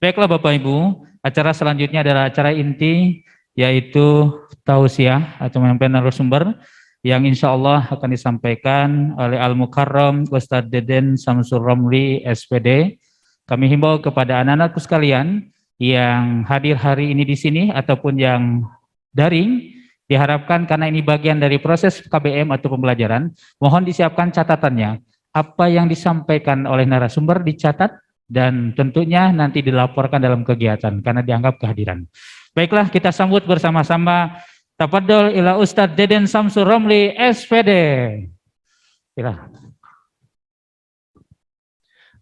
Baiklah Bapak Ibu, acara selanjutnya adalah acara inti, yaitu tausiah atau penyampaian narasumber yang insya Allah akan disampaikan oleh Al-Mukarram Ustadz Deden Samsul Romli SPD. Kami himbau kepada anak-anakku sekalian yang hadir hari ini di sini ataupun yang daring, diharapkan karena ini bagian dari proses KBM atau pembelajaran, mohon disiapkan catatannya. Apa yang disampaikan oleh narasumber dicatat dan tentunya nanti dilaporkan dalam kegiatan karena dianggap kehadiran. Baiklah, kita sambut bersama-sama. Tafadhol ila Ustadz Deden Samsul Romli SPD.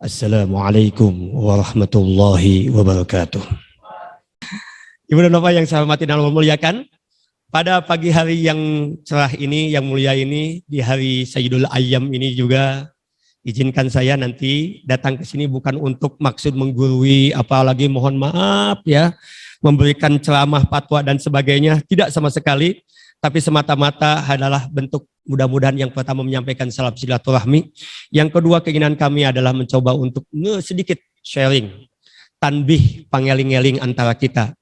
Assalamualaikum warahmatullahi wabarakatuh. Ibu dan Bapak yang saya hormati dan Allah muliakan, pada pagi hari yang cerah ini, yang mulia ini, di hari Sayyidul Ayyam ini juga, izinkan saya nanti datang ke sini bukan untuk maksud menggurui, apalagi mohon maaf ya, memberikan ceramah, fatwa dan sebagainya, tidak sama sekali, tapi semata-mata adalah bentuk mudah-mudahan yang pertama menyampaikan salam silaturahmi. Yang kedua, keinginan kami adalah mencoba untuk sedikit sharing, tanbih, pangeling-eling antara kita.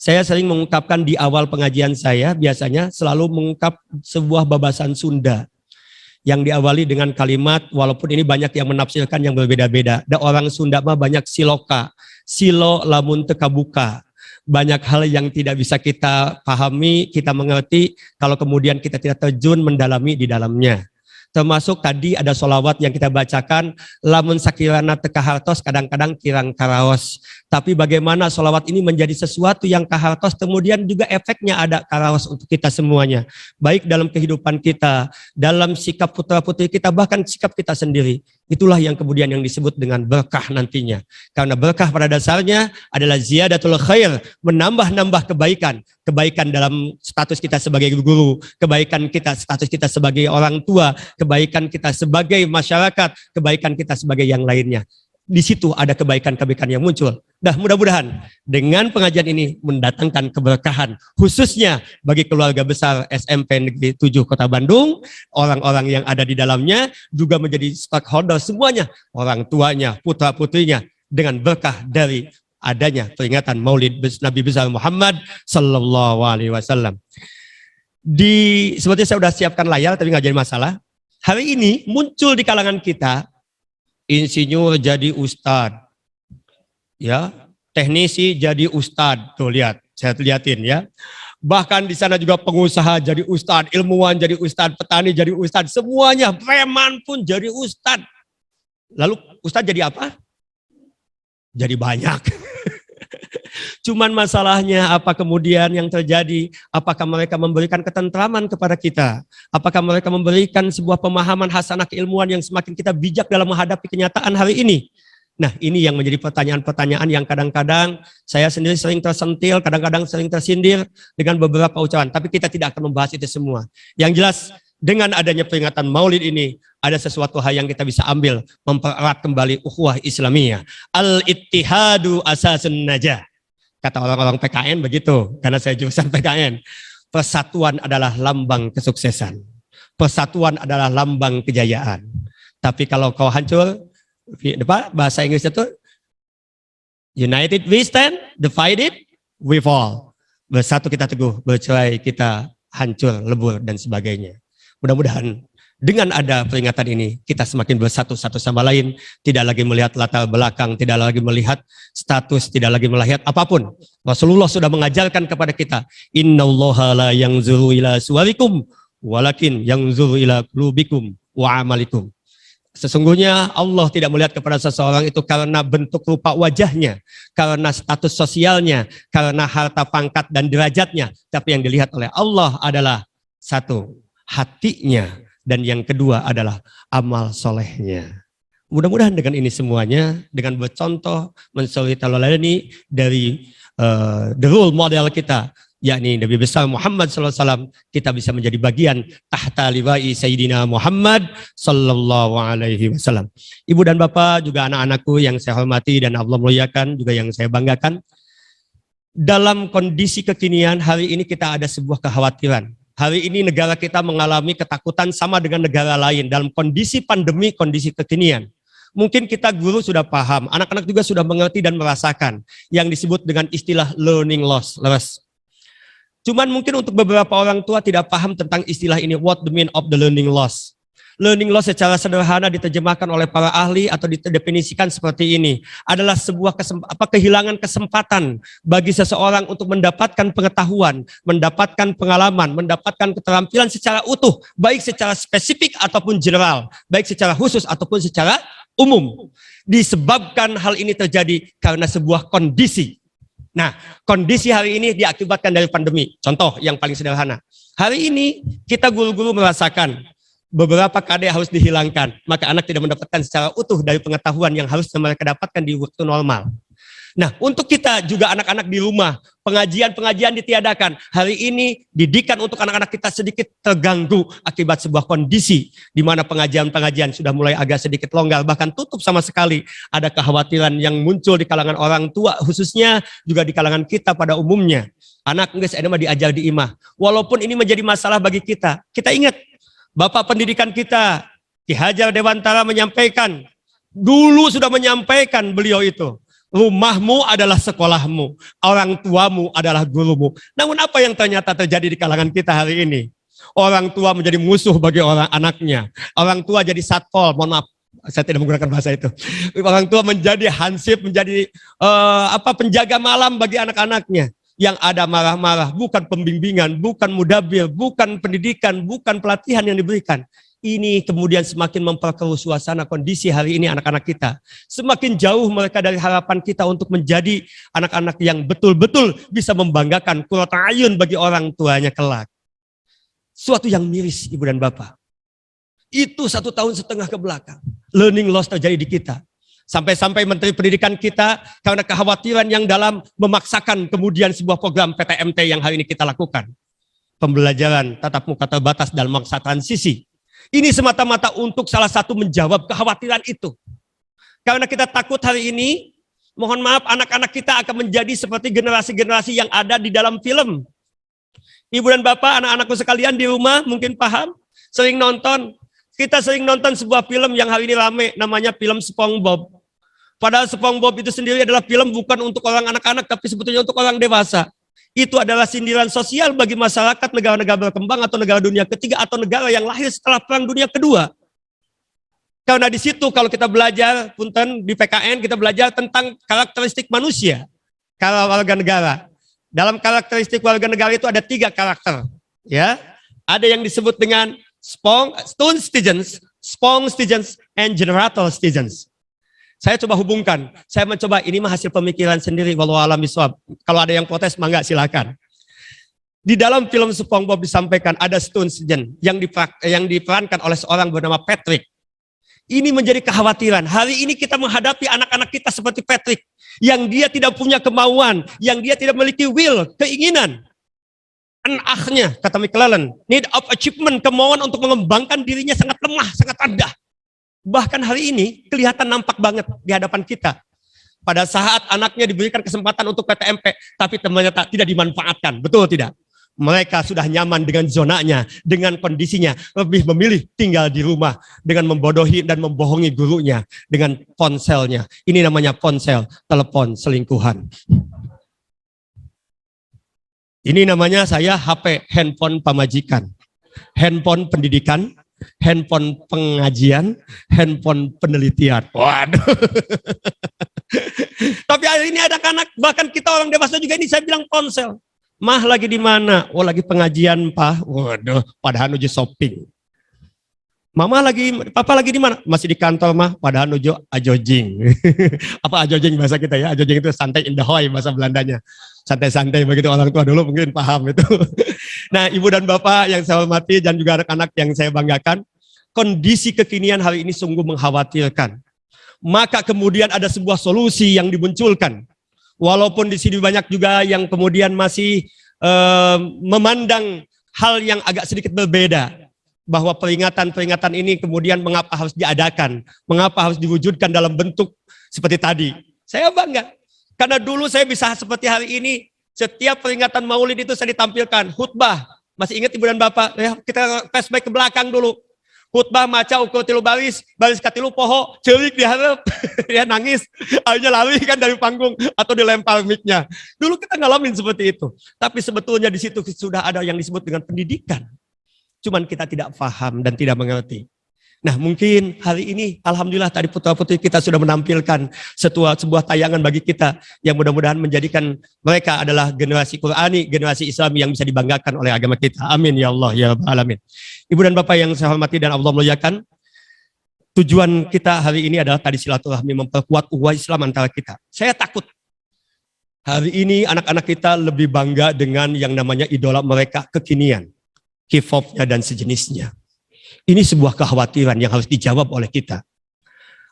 Saya sering mengungkapkan di awal pengajian saya, biasanya selalu mengungkap sebuah babasan Sunda yang diawali dengan kalimat, walaupun ini banyak yang menafsirkan yang berbeda-beda. Ada orang Sunda mah banyak siloka, silo lamun teka buka. Banyak hal yang tidak bisa kita pahami, kita mengerti, kalau kemudian kita tidak terjun mendalami di dalamnya. Termasuk tadi ada sholawat yang kita bacakan, lamun sakirana teka hartos, kadang-kadang kirang karaos. Tapi bagaimana sholawat ini menjadi sesuatu yang kahartos, kemudian juga efeknya ada karaos untuk kita semuanya. Baik dalam kehidupan kita, dalam sikap putra-putri kita, bahkan sikap kita sendiri. Itulah yang kemudian yang disebut dengan berkah nantinya. Karena berkah pada dasarnya adalah ziyadatul khair, menambah-nambah kebaikan. Kebaikan dalam status kita sebagai guru, kebaikan kita status kita sebagai orang tua, kebaikan kita sebagai masyarakat, kebaikan kita sebagai yang lainnya. Di situ ada kebaikan-kebaikan yang muncul. Nah, mudah-mudahan dengan pengajian ini mendatangkan keberkahan, khususnya bagi keluarga besar SMP Negeri 7 Kota Bandung, orang-orang yang ada di dalamnya juga menjadi stakeholder semuanya, orang tuanya, putra-putrinya, dengan berkah dari adanya peringatan Maulid Nabi besar Muhammad Sallallahu Alaihi Wasallam. Seperti saya sudah siapkan layar, tapi nggak jadi masalah. Hari ini muncul di kalangan kita insinyur jadi ustadz, ya, teknisi jadi ustadz, tuh lihat, saya lihatin ya. Bahkan di sana juga pengusaha jadi ustadz, ilmuwan jadi ustadz, petani jadi ustadz, semuanya, preman pun jadi ustadz. Lalu ustadz jadi apa? Jadi banyak. Cuman masalahnya apa kemudian yang terjadi? Apakah mereka memberikan ketentraman kepada kita? Apakah mereka memberikan sebuah pemahaman hasanah keilmuan yang semakin kita bijak dalam menghadapi kenyataan hari ini? Nah, ini yang menjadi pertanyaan-pertanyaan yang kadang-kadang saya sendiri sering tersentil, kadang-kadang sering tersindir dengan beberapa ucapan. Tapi kita tidak akan membahas itu semua. Yang jelas, dengan adanya peringatan Maulid ini, ada sesuatu hal yang kita bisa ambil, mempererat kembali ukhuwah Islamiyah. Al-ittihadu asasun najah. Kata orang-orang PKN begitu, karena saya jurusan PKN. Persatuan adalah lambang kesuksesan. Persatuan adalah lambang kejayaan. Tapi kalau kau hancur, bahasa Inggrisnya itu, united we stand, divided we fall. Bersatu kita teguh, bercerai kita hancur, lebur, dan sebagainya. Mudah-mudahan dengan ada peringatan ini, kita semakin bersatu satu sama lain, tidak lagi melihat latar belakang, tidak lagi melihat status, tidak lagi melihat apapun. Rasulullah sudah mengajarkan kepada kita, innallaha la yanzuru ila suwarikum, walakin yanzuru ila qulubikum wa amalikum. Sesungguhnya Allah tidak melihat kepada seseorang itu karena bentuk rupa wajahnya, karena status sosialnya, karena harta pangkat dan derajatnya. Tapi yang dilihat oleh Allah adalah satu, hatinya. Dan yang kedua adalah amal solehnya. Mudah-mudahan dengan ini semuanya, dengan bercontoh, mensuri talalani dari the role model kita, yakni Nabi besar Muhammad SAW, kita bisa menjadi bagian tahta liwa'i Sayyidina Muhammad Sallallahu Alaihi Wasallam. Ibu dan Bapak, juga anak-anakku yang saya hormati dan Allah muliakan, juga yang saya banggakan. Dalam kondisi kekinian, hari ini kita ada sebuah kekhawatiran. Hari ini negara kita mengalami ketakutan sama dengan negara lain dalam kondisi pandemi, kondisi kekinian. Mungkin kita guru sudah paham, anak-anak juga sudah mengerti dan merasakan yang disebut dengan istilah learning loss. Cuman mungkin untuk beberapa orang tua tidak paham tentang istilah ini, what the mean of the learning loss. Learning loss secara sederhana diterjemahkan oleh para ahli atau didefinisikan seperti ini. Adalah sebuah kehilangan kesempatan bagi seseorang untuk mendapatkan pengetahuan, mendapatkan pengalaman, mendapatkan keterampilan secara utuh, baik secara spesifik ataupun general, baik secara khusus ataupun secara umum. Disebabkan hal ini terjadi karena sebuah kondisi. Nah, kondisi hari ini diakibatkan dari pandemi. Contoh yang paling sederhana. Hari ini kita guru-guru merasakan beberapa KD harus dihilangkan, maka anak tidak mendapatkan secara utuh dari pengetahuan yang harus mereka dapatkan di waktu normal. Nah, untuk kita juga anak-anak di rumah, pengajian-pengajian ditiadakan. Hari ini didikan untuk anak-anak kita sedikit terganggu akibat sebuah kondisi di mana pengajian-pengajian sudah mulai agak sedikit longgar, bahkan tutup sama sekali. Ada kekhawatiran yang muncul di kalangan orang tua, khususnya juga di kalangan kita pada umumnya. Anak guys, ini mah diajar di imah. Walaupun ini menjadi masalah bagi kita ingat, Bapak pendidikan kita, Ki Hajar Dewantara menyampaikan, dulu sudah menyampaikan beliau itu, rumahmu adalah sekolahmu, orang tuamu adalah gurumu. Namun apa yang ternyata terjadi di kalangan kita hari ini? Orang tua menjadi musuh bagi orang anaknya. Orang tua jadi satpol, mohon maaf, saya tidak menggunakan bahasa itu. Orang tua menjadi hansip, menjadi penjaga malam bagi anak-anaknya. Yang ada marah-marah, bukan pembimbingan, bukan mudabir, bukan pendidikan, bukan pelatihan yang diberikan. Ini kemudian semakin memperkeruh suasana kondisi hari ini anak-anak kita. Semakin jauh mereka dari harapan kita untuk menjadi anak-anak yang betul-betul bisa membanggakan qurrata ayun bagi orang tuanya kelak. Suatu yang miris Ibu dan Bapak. Itu 1,5 tahun ke belakang. Learning loss terjadi di kita. Sampai-sampai Menteri Pendidikan kita karena kekhawatiran yang dalam memaksakan kemudian sebuah program PTMT yang hari ini kita lakukan. Pembelajaran tatap muka terbatas dalam masa transisi. Ini semata-mata untuk salah satu menjawab kekhawatiran itu. Karena kita takut hari ini, mohon maaf anak-anak kita akan menjadi seperti generasi-generasi yang ada di dalam film. Ibu dan Bapak, anak-anakku sekalian di rumah mungkin paham, sering nonton. Kita sering nonton sebuah film yang hari ini rame, namanya film SpongeBob. Padahal SpongeBob itu sendiri adalah film bukan untuk orang anak-anak, tapi sebetulnya untuk orang dewasa. Itu adalah sindiran sosial bagi masyarakat negara-negara berkembang atau negara dunia ketiga atau negara yang lahir setelah Perang Dunia Kedua. Karena di situ kalau kita belajar, punten di PKN kita belajar tentang karakteristik manusia, kalau warga negara. Dalam karakteristik warga negara itu ada 3 karakter, ya. Ada yang disebut dengan stone citizens, sponge citizens, and generator citizens. Saya coba hubungkan, saya mencoba, ini mah hasil pemikiran sendiri, walau alam bisawab. Kalau ada yang protes, mangga silakan. Di dalam film SpongeBob disampaikan ada stone citizen yang diperankan oleh seorang bernama Patrick. Ini menjadi kekhawatiran. Hari ini kita menghadapi anak-anak kita seperti Patrick, yang dia tidak punya kemauan, yang dia tidak memiliki will, keinginan. Anaknya, kata McClellan, need of achievement, kemauan untuk mengembangkan dirinya sangat lemah, sangat rendah. Bahkan hari ini kelihatan nampak banget di hadapan kita. Pada saat anaknya diberikan kesempatan untuk PTMP, tapi ternyata tidak dimanfaatkan. Betul tidak? Mereka sudah nyaman dengan zonanya, dengan kondisinya, lebih memilih tinggal di rumah dengan membodohi dan membohongi gurunya dengan ponselnya. Ini namanya ponsel, telepon selingkuhan. Ini namanya saya HP, handphone pamajikan, handphone pendidikan, handphone pengajian, handphone penelitian. Waduh. Tapi hari ini ada anak, bahkan kita orang dewasa juga ini saya bilang ponsel. Mah lagi di mana? Oh lagi pengajian, Pak. Waduh, padahal nuju shopping. Mama lagi, papa lagi di mana? Masih di kantor, Mah. Padahal nuju ajojing. Apa ajojing bahasa kita ya? Ajojing itu santai in the hoy bahasa Belandanya. Santai-santai begitu, orang tua dulu mungkin paham itu. Nah, Ibu dan Bapak yang saya hormati dan juga anak-anak yang saya banggakan, kondisi kekinian hari ini sungguh mengkhawatirkan. Maka kemudian ada sebuah solusi yang dimunculkan. Walaupun di sini banyak juga yang kemudian masih memandang hal yang agak sedikit berbeda. Bahwa peringatan-peringatan ini kemudian mengapa harus diadakan, mengapa harus diwujudkan dalam bentuk seperti tadi. Saya bangga. Karena dulu saya bisa seperti hari ini, setiap peringatan maulid itu saya ditampilkan, khutbah. Masih ingat Ibu dan Bapak? Ya, kita flashback ke belakang dulu. khutbah maca ukur 3 baris katilu poho, celik diharap, dia nangis, akhirnya lari kan dari panggung atau dilempar mic-nya. Dulu kita ngalamin seperti itu. Tapi sebetulnya di situ sudah ada yang disebut dengan pendidikan. Cuman kita tidak paham dan tidak mengerti. Nah mungkin hari ini alhamdulillah tadi putra-putri kita sudah menampilkan sebuah tayangan bagi kita yang mudah-mudahan menjadikan mereka adalah generasi Qurani, generasi Islam yang bisa dibanggakan oleh agama kita. Amin ya Allah ya Rabbal alamin. Ibu dan Bapak yang saya hormati dan Allah muliakan, tujuan kita hari ini adalah tadi silaturahmi, memperkuat ukhuwah Islam antara kita. Saya takut hari ini anak-anak kita lebih bangga dengan yang namanya idola mereka kekinian, K-popnya dan sejenisnya. Ini sebuah kekhawatiran yang harus dijawab oleh kita.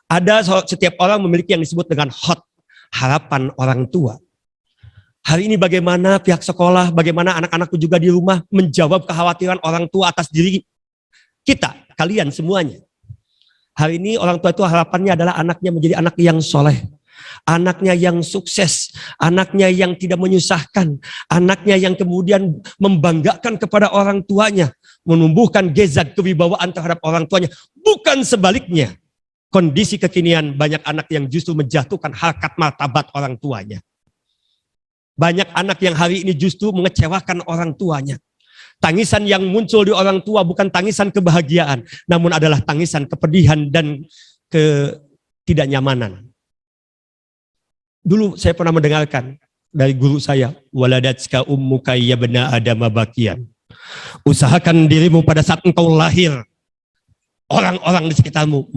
Ada setiap orang memiliki yang disebut dengan hot, harapan orang tua. Hari ini bagaimana pihak sekolah, bagaimana anak-anakku juga di rumah menjawab kekhawatiran orang tua atas diri kita, kalian semuanya. Hari ini orang tua itu harapannya adalah anaknya menjadi anak yang soleh. Anaknya yang sukses, anaknya yang tidak menyusahkan, anaknya yang kemudian membanggakan kepada orang tuanya, menumbuhkan gezat kewibawaan terhadap orang tuanya. Bukan sebaliknya, kondisi kekinian banyak anak yang justru menjatuhkan harkat martabat orang tuanya. Banyak anak yang hari ini justru mengecewakan orang tuanya. Tangisan yang muncul di orang tua bukan tangisan kebahagiaan, namun adalah tangisan kepedihan dan ketidaknyamanan. Dulu saya pernah mendengarkan dari guru saya, waladatska ummuka ya bena adama bakian. Usahakan dirimu pada saat engkau lahir, orang-orang di sekitarmu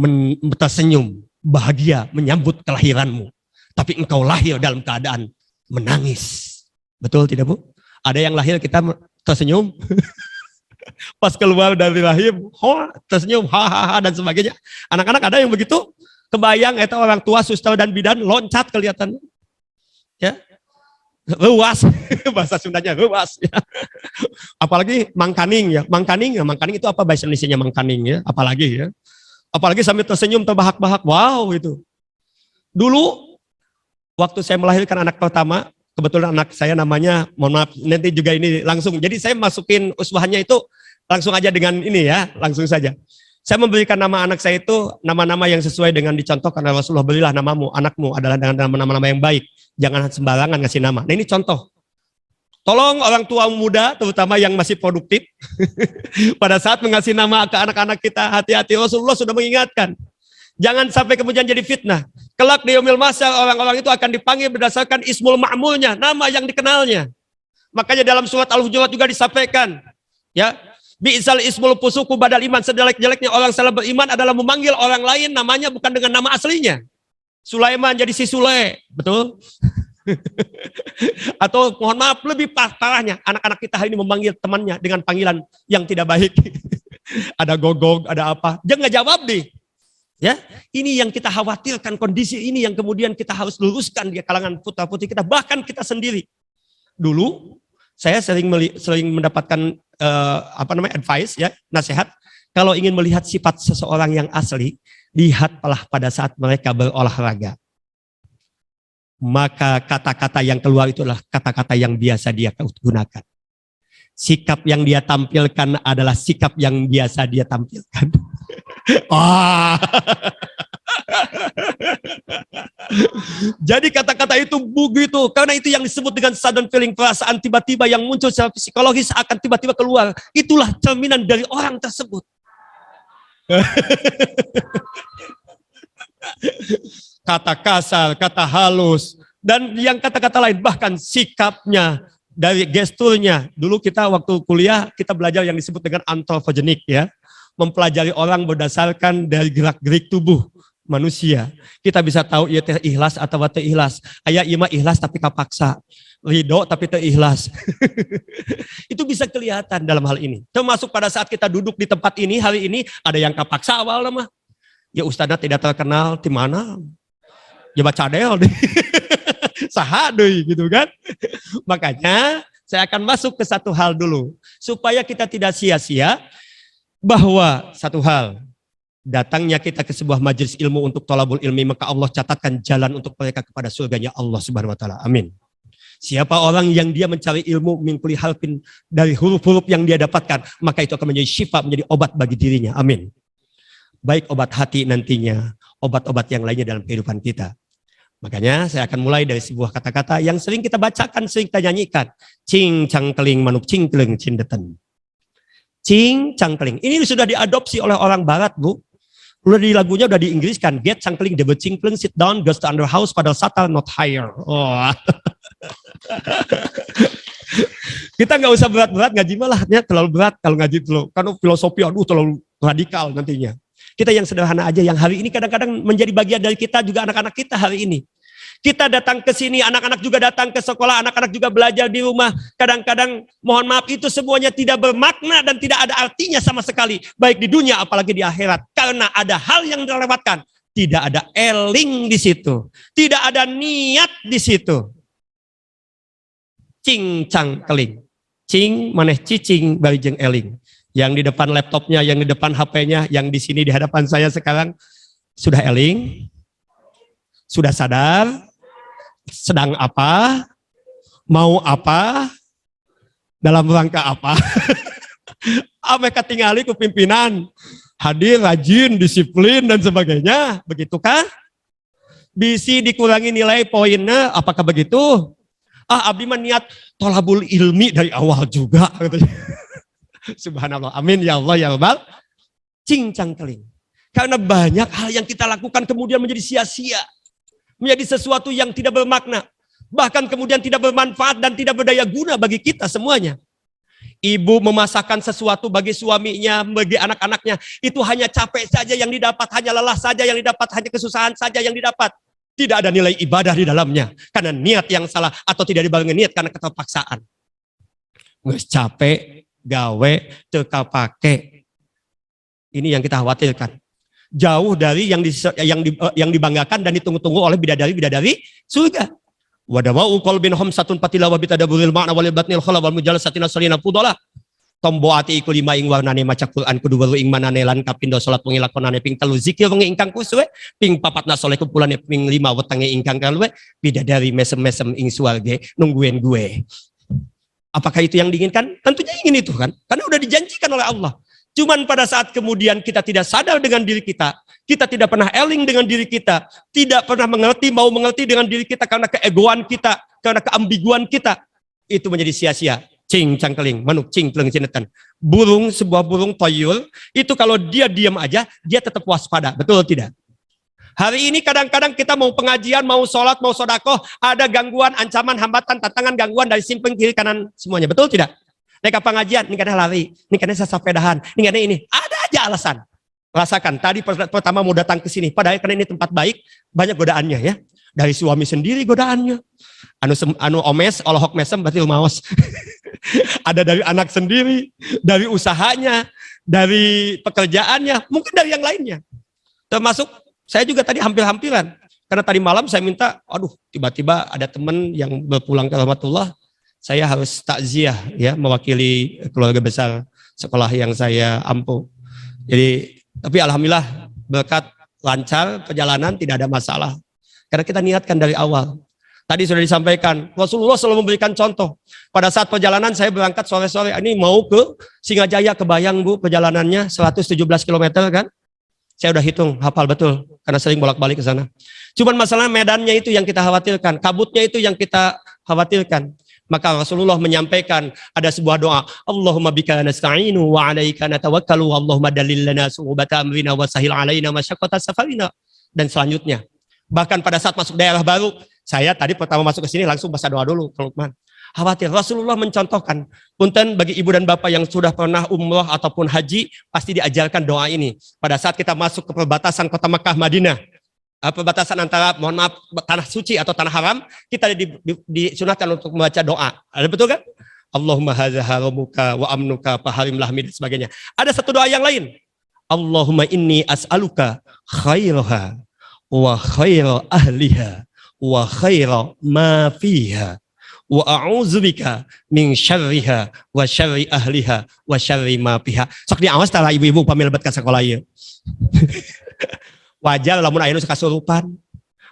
tersenyum, bahagia menyambut kelahiranmu. Tapi engkau lahir dalam keadaan menangis. Betul tidak Bu? Ada yang lahir kita tersenyum, pas keluar dari rahim, tersenyum, hahaha dan sebagainya. Anak-anak ada yang begitu? Kebayang itu orang tua suster dan bidan loncat kelihatannya. Ya. Ruas, bahasa Sundanya ruas ya. Apalagi mangkaning ya. Mangkaning itu apa bahasa Indonesianya mangkaning ya? Apalagi ya. Apalagi sambil tersenyum terbahak-bahak. Wow itu. Dulu waktu saya melahirkan anak pertama, kebetulan anak saya namanya, mohon maaf nanti juga ini langsung. Jadi saya masukin uswahnya itu langsung aja dengan ini ya, langsung saja. Saya memberikan nama anak saya itu nama-nama yang sesuai dengan dicontohkan oleh Rasulullah. Berilah namamu, anakmu adalah dengan nama-nama yang baik. Jangan sembarangan ngasih nama. Nah ini contoh. Tolong orang tua muda, terutama yang masih produktif, pada saat mengasih nama ke anak-anak kita, hati-hati. Rasulullah sudah mengingatkan. Jangan sampai kemudian jadi fitnah. Kelak di yaumil mahsyar orang-orang itu akan dipanggil berdasarkan ismul ma'mulnya, nama yang dikenalnya. Makanya dalam surat Al-Hujurat juga disampaikan, ya, bi'sal ismul fusuku badal iman, sejelek-jeleknya orang salah beriman adalah memanggil orang lain namanya bukan dengan nama aslinya. Sulaiman jadi si Sule, betul? Atau mohon maaf lebih parahnya, anak-anak kita hari ini memanggil temannya dengan panggilan yang tidak baik. Ada gogog, ada apa? Jangan jawab deh. Ya, ini yang kita khawatirkan, kondisi ini yang kemudian kita harus luruskan di kalangan putra-putri kita, bahkan kita sendiri. Dulu saya sering mendapatkan advice ya, nasihat. Kalau ingin melihat sifat seseorang yang asli, lihatlah pada saat mereka berolahraga. Maka kata-kata yang keluar itu adalah kata-kata yang biasa dia gunakan. Sikap yang dia tampilkan adalah sikap yang biasa dia tampilkan. Wah. Jadi kata-kata itu begitu, karena itu yang disebut dengan sudden feeling, perasaan tiba-tiba yang muncul secara psikologis akan tiba-tiba keluar. Itulah cerminan dari orang tersebut. Kata kasar, kata halus, dan yang kata-kata lain, bahkan sikapnya, dari gesturnya. Dulu kita waktu kuliah, kita belajar yang disebut dengan antropogenik ya. Mempelajari orang berdasarkan dari gerak-gerik tubuh manusia. Kita bisa tahu ia ikhlas atau teu ikhlas. Aya ieu mah ikhlas tapi kapaksa. Ridho tapi teu ikhlas. Itu bisa kelihatan dalam hal ini. Termasuk pada saat kita duduk di tempat ini hari ini, ada yang kapaksa awalnya mah. Ya ustadznya tidak terkenal di mana. Ya baca cadel deh. Saha deui gitu kan. Makanya saya akan masuk ke satu hal dulu supaya kita tidak sia-sia, bahwa satu hal, datangnya kita ke sebuah majelis ilmu untuk thalabul ilmi, maka Allah catatkan jalan untuk mereka kepada surganya Allah Subhanahu wa taala. Amin. Siapa orang yang dia mencari ilmu min kulli halfin, dari huruf-huruf yang dia dapatkan, maka itu akan menjadi syifa, menjadi obat bagi dirinya. Amin. baik obat hati nantinya, obat-obat yang lainnya dalam kehidupan kita. Makanya saya akan mulai dari sebuah kata-kata yang sering kita bacakan, sering kita nyanyikan. Cing cangkeling manuk cing keleng cindeten. Cing cangkeling. Ini sudah diadopsi oleh orang barat, Bu. Udah di lagunya udah diinggriskan. Get cangkeling, debut cingkeling, sit down, goes to under house, padahal satal not higher. Oh. Kita nggak usah berat-berat, ngaji malah terlalu berat kalau ngaji dulu. Karena filosofi terlalu radikal nantinya. Kita yang sederhana aja, yang hari ini kadang-kadang menjadi bagian dari kita juga anak-anak kita hari ini. Kita datang ke sini, anak-anak juga datang ke sekolah, anak-anak juga belajar di rumah. Kadang-kadang mohon maaf itu semuanya tidak bermakna dan tidak ada artinya sama sekali. Baik di dunia apalagi di akhirat. Karena ada hal yang dilewatkan. Tidak ada eling di situ. Tidak ada niat di situ. Cing cang keling. Cing maneh cicing barijeng eling. Yang di depan laptopnya, yang di depan HP-nya, yang di sini di hadapan saya sekarang sudah eling, sudah sadar, sedang apa, mau apa, dalam rangka apa. Ame katingali ku pimpinan, hadir, rajin, disiplin dan sebagainya, begitukah? Bisi dikurangi nilai poinnya, apakah begitu? Abdi mah niat tolabul ilmi dari awal juga. Subhanallah, amin ya Allah ya Rabbal. Cincang keling. Karena banyak hal yang kita lakukan kemudian menjadi sia-sia. Menjadi sesuatu yang tidak bermakna. Bahkan kemudian tidak bermanfaat dan tidak berdaya guna bagi kita semuanya. Ibu memasakkan sesuatu bagi suaminya, bagi anak-anaknya. Itu hanya capek saja yang didapat, hanya lelah saja yang didapat, hanya kesusahan saja yang didapat. Tidak ada nilai ibadah di dalamnya. Karena niat yang salah atau tidak dibarengi niat karena keterpaksaan. Nggak capek, gawe, teka pake. Ini yang kita khawatirkan. Jauh dari yang dibanggakan dan ditunggu-tunggu oleh bidadari-bidadari surga. Wadawau qalbin khamsatun patilawa bitadaburil ma'na wal batnil khala wal mujalasatina salina fudala. Tombo ati iku lima ing warnane maca Quran kudu weru ing manane lan kapindo salat wengi lakonane ping 3 zikir wengi ingkang kusue ping 4 saleh kumpulane ping 5 wetenge ingkang kaluwe bidadari mesem-mesem ing suarge nungguin gue. Apakah itu yang diinginkan? Tentunya ingin itu kan. Karena udah dijanjikan oleh Allah. Cuman pada saat kemudian kita tidak sadar dengan diri kita tidak pernah eling dengan diri kita, tidak pernah mau mengerti dengan diri kita karena keegoan kita, karena keambiguan kita, itu menjadi sia-sia. Cing cangkeling, manuk cing peleng cinetan. Sebuah burung toyul, itu kalau dia diam aja, dia tetap waspada, betul tidak? Hari ini kadang-kadang kita mau pengajian, mau sholat, mau sodakoh, ada gangguan, ancaman, hambatan, tantangan, gangguan dari simping kiri kanan semuanya, betul tidak? Mereka pengajian, ini karena lari, ini karena sesapedahan, ini karena ini, ada aja alasan. Rasakan, tadi pertama mau datang ke sini, padahal karena ini tempat baik, banyak godaannya ya. Dari suami sendiri godaannya. Anu omes, olohok mesem, berarti maos. Ada dari anak sendiri, dari usahanya, dari pekerjaannya, mungkin dari yang lainnya. Termasuk saya juga tadi hampir-hampiran. Karena tadi malam saya minta, tiba-tiba ada teman yang berpulang ke rahmatullah, saya harus takziah ya, mewakili keluarga besar sekolah yang saya ampuh. Jadi, tapi alhamdulillah berkat lancar perjalanan, tidak ada masalah. Karena kita niatkan dari awal. Tadi sudah disampaikan, Rasulullah selalu memberikan contoh. Pada saat perjalanan saya berangkat sore-sore, ini mau ke Singajaya, kebayang Bu perjalanannya 117 km kan? Saya udah hitung, hafal betul, karena sering bolak-balik ke sana. Cuman masalah medannya itu yang kita khawatirkan, kabutnya itu yang kita khawatirkan. Maka Rasulullah menyampaikan ada sebuah doa, Allahumma bika nasta'inu wa 'alaika natawakkalu Allahumma dalil lana su'ubata amrina wa sahil 'alaina masyaqqata safarina. Dan selanjutnya, bahkan pada saat masuk daerah baru, saya tadi pertama masuk ke sini langsung baca doa dulu, Lukman. Khawatir. Rasulullah mencontohkan, punten bagi ibu dan bapak yang sudah pernah umrah ataupun haji, pasti diajarkan doa ini. Pada saat kita masuk ke perbatasan kota Makkah Madinah, perbatasan antara, mohon maaf, tanah suci atau tanah haram, kita disunahkan untuk membaca doa. Ada betul kan? Allahumma hadza haramuka wa amnuka faharim lahmi dan sebagainya. Ada satu doa yang lain. Allahumma inni as'aluka khairaha wa khaira ahliha wa khaira ma fiha wa a'udzubika min syarriha wa syarri ahliha wa syarri ma fiha. Sok diawas tara ibu-ibu pamil bet ka sekolah ieu. Wajar lamun aya nu kasurupan,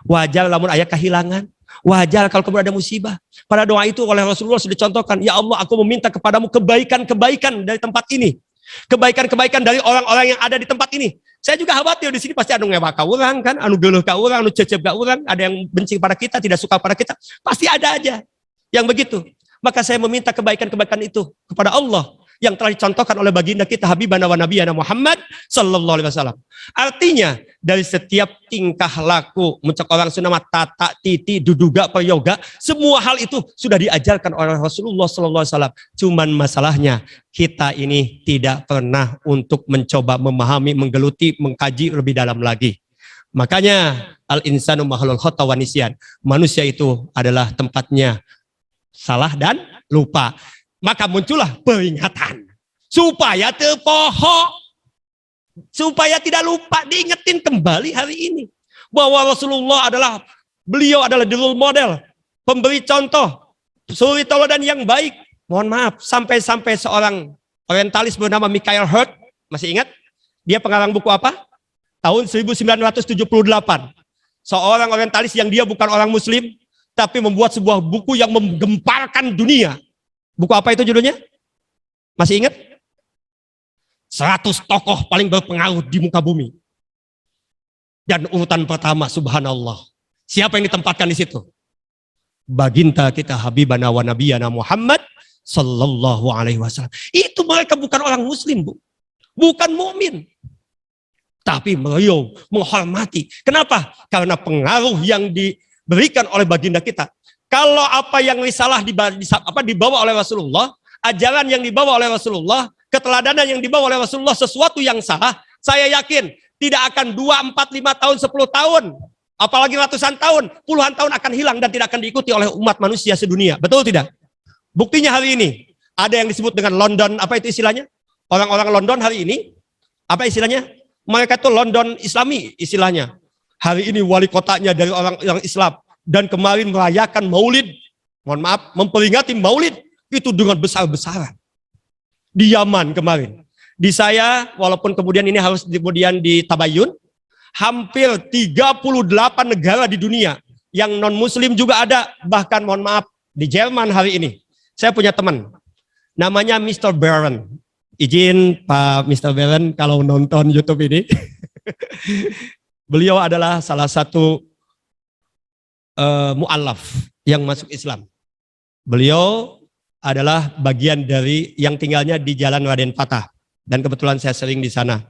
wajar lamun aya kehilangan, wajar kalau kemudian ada musibah. Pada doa itu oleh Rasulullah sudah dicontohkan, ya Allah aku meminta kepadamu kebaikan-kebaikan dari tempat ini. Kebaikan-kebaikan dari orang-orang yang ada di tempat ini. Saya juga khawatir di sini pasti anu ngewak ka urang kan, anu geuleuh ka urang, anu cecep ka urang, ada yang benci pada kita, tidak suka pada kita, pasti ada aja yang begitu. Maka saya meminta kebaikan-kebaikan itu kepada Allah yang telah dicontohkan oleh baginda kita Habibana wa Nabiyana Muhammad sallallahu alaihi wasallam. Artinya dari setiap tingkah laku, mencek orang Sunda tata, titi, duduga, prayoga, semua hal itu sudah diajarkan oleh Rasulullah sallallahu alaihi wasallam. Cuman masalahnya kita ini tidak pernah untuk mencoba memahami, menggeluti, mengkaji lebih dalam lagi. Makanya al-insanu mahlul khata wa nisyan. Manusia itu adalah tempatnya salah dan lupa. Maka muncullah peringatan supaya terpohok, supaya tidak lupa, diingetin kembali hari ini bahwa Rasulullah beliau adalah the role model, pemberi contoh, suri tauladan yang baik. Mohon maaf, sampai seorang orientalis bernama Michael Hurt, masih ingat? Dia pengarang buku apa? Tahun 1978. Seorang orientalis yang dia bukan orang muslim, tapi membuat sebuah buku yang menggemparkan dunia. Buku apa itu judulnya? Masih ingat? 100 tokoh paling berpengaruh di muka bumi. Dan urutan pertama, subhanallah. Siapa yang ditempatkan di situ? Baginda kita Habibana wa Nabiyana Muhammad sallallahu alaihi wasallam. Itu mereka bukan orang muslim, Bu. Bukan mukmin. Tapi beliau menghormati. Kenapa? Karena pengaruh yang diberikan oleh baginda kita. Kalau apa yang risalah dibawa oleh Rasulullah, ajaran yang dibawa oleh Rasulullah, keteladanan yang dibawa oleh Rasulullah sesuatu yang salah, saya yakin tidak akan 2, 4, 5 tahun, 10 tahun, apalagi ratusan tahun, puluhan tahun akan hilang dan tidak akan diikuti oleh umat manusia sedunia. Betul tidak? Buktinya hari ini, ada yang disebut dengan London, apa itu istilahnya? Orang-orang London hari ini, apa istilahnya? Mereka itu London Islami istilahnya. Hari ini wali kotanya dari orang Islam. Dan kemarin merayakan maulid, mohon maaf, memperingati maulid itu dengan besar-besaran. Di Yaman kemarin. Di saya, walaupun kemudian ini harus kemudian ditabayun, hampir 38 negara di dunia. Yang non-muslim juga ada, bahkan mohon maaf, di Jerman hari ini. Saya punya teman, namanya Mr. Baron. Izin Pak Mr. Baron kalau nonton YouTube ini. Beliau adalah salah satu mu'allaf yang masuk Islam. Beliau adalah bagian dari yang tinggalnya di Jalan Raden Fatah. Dan kebetulan saya sering di sana.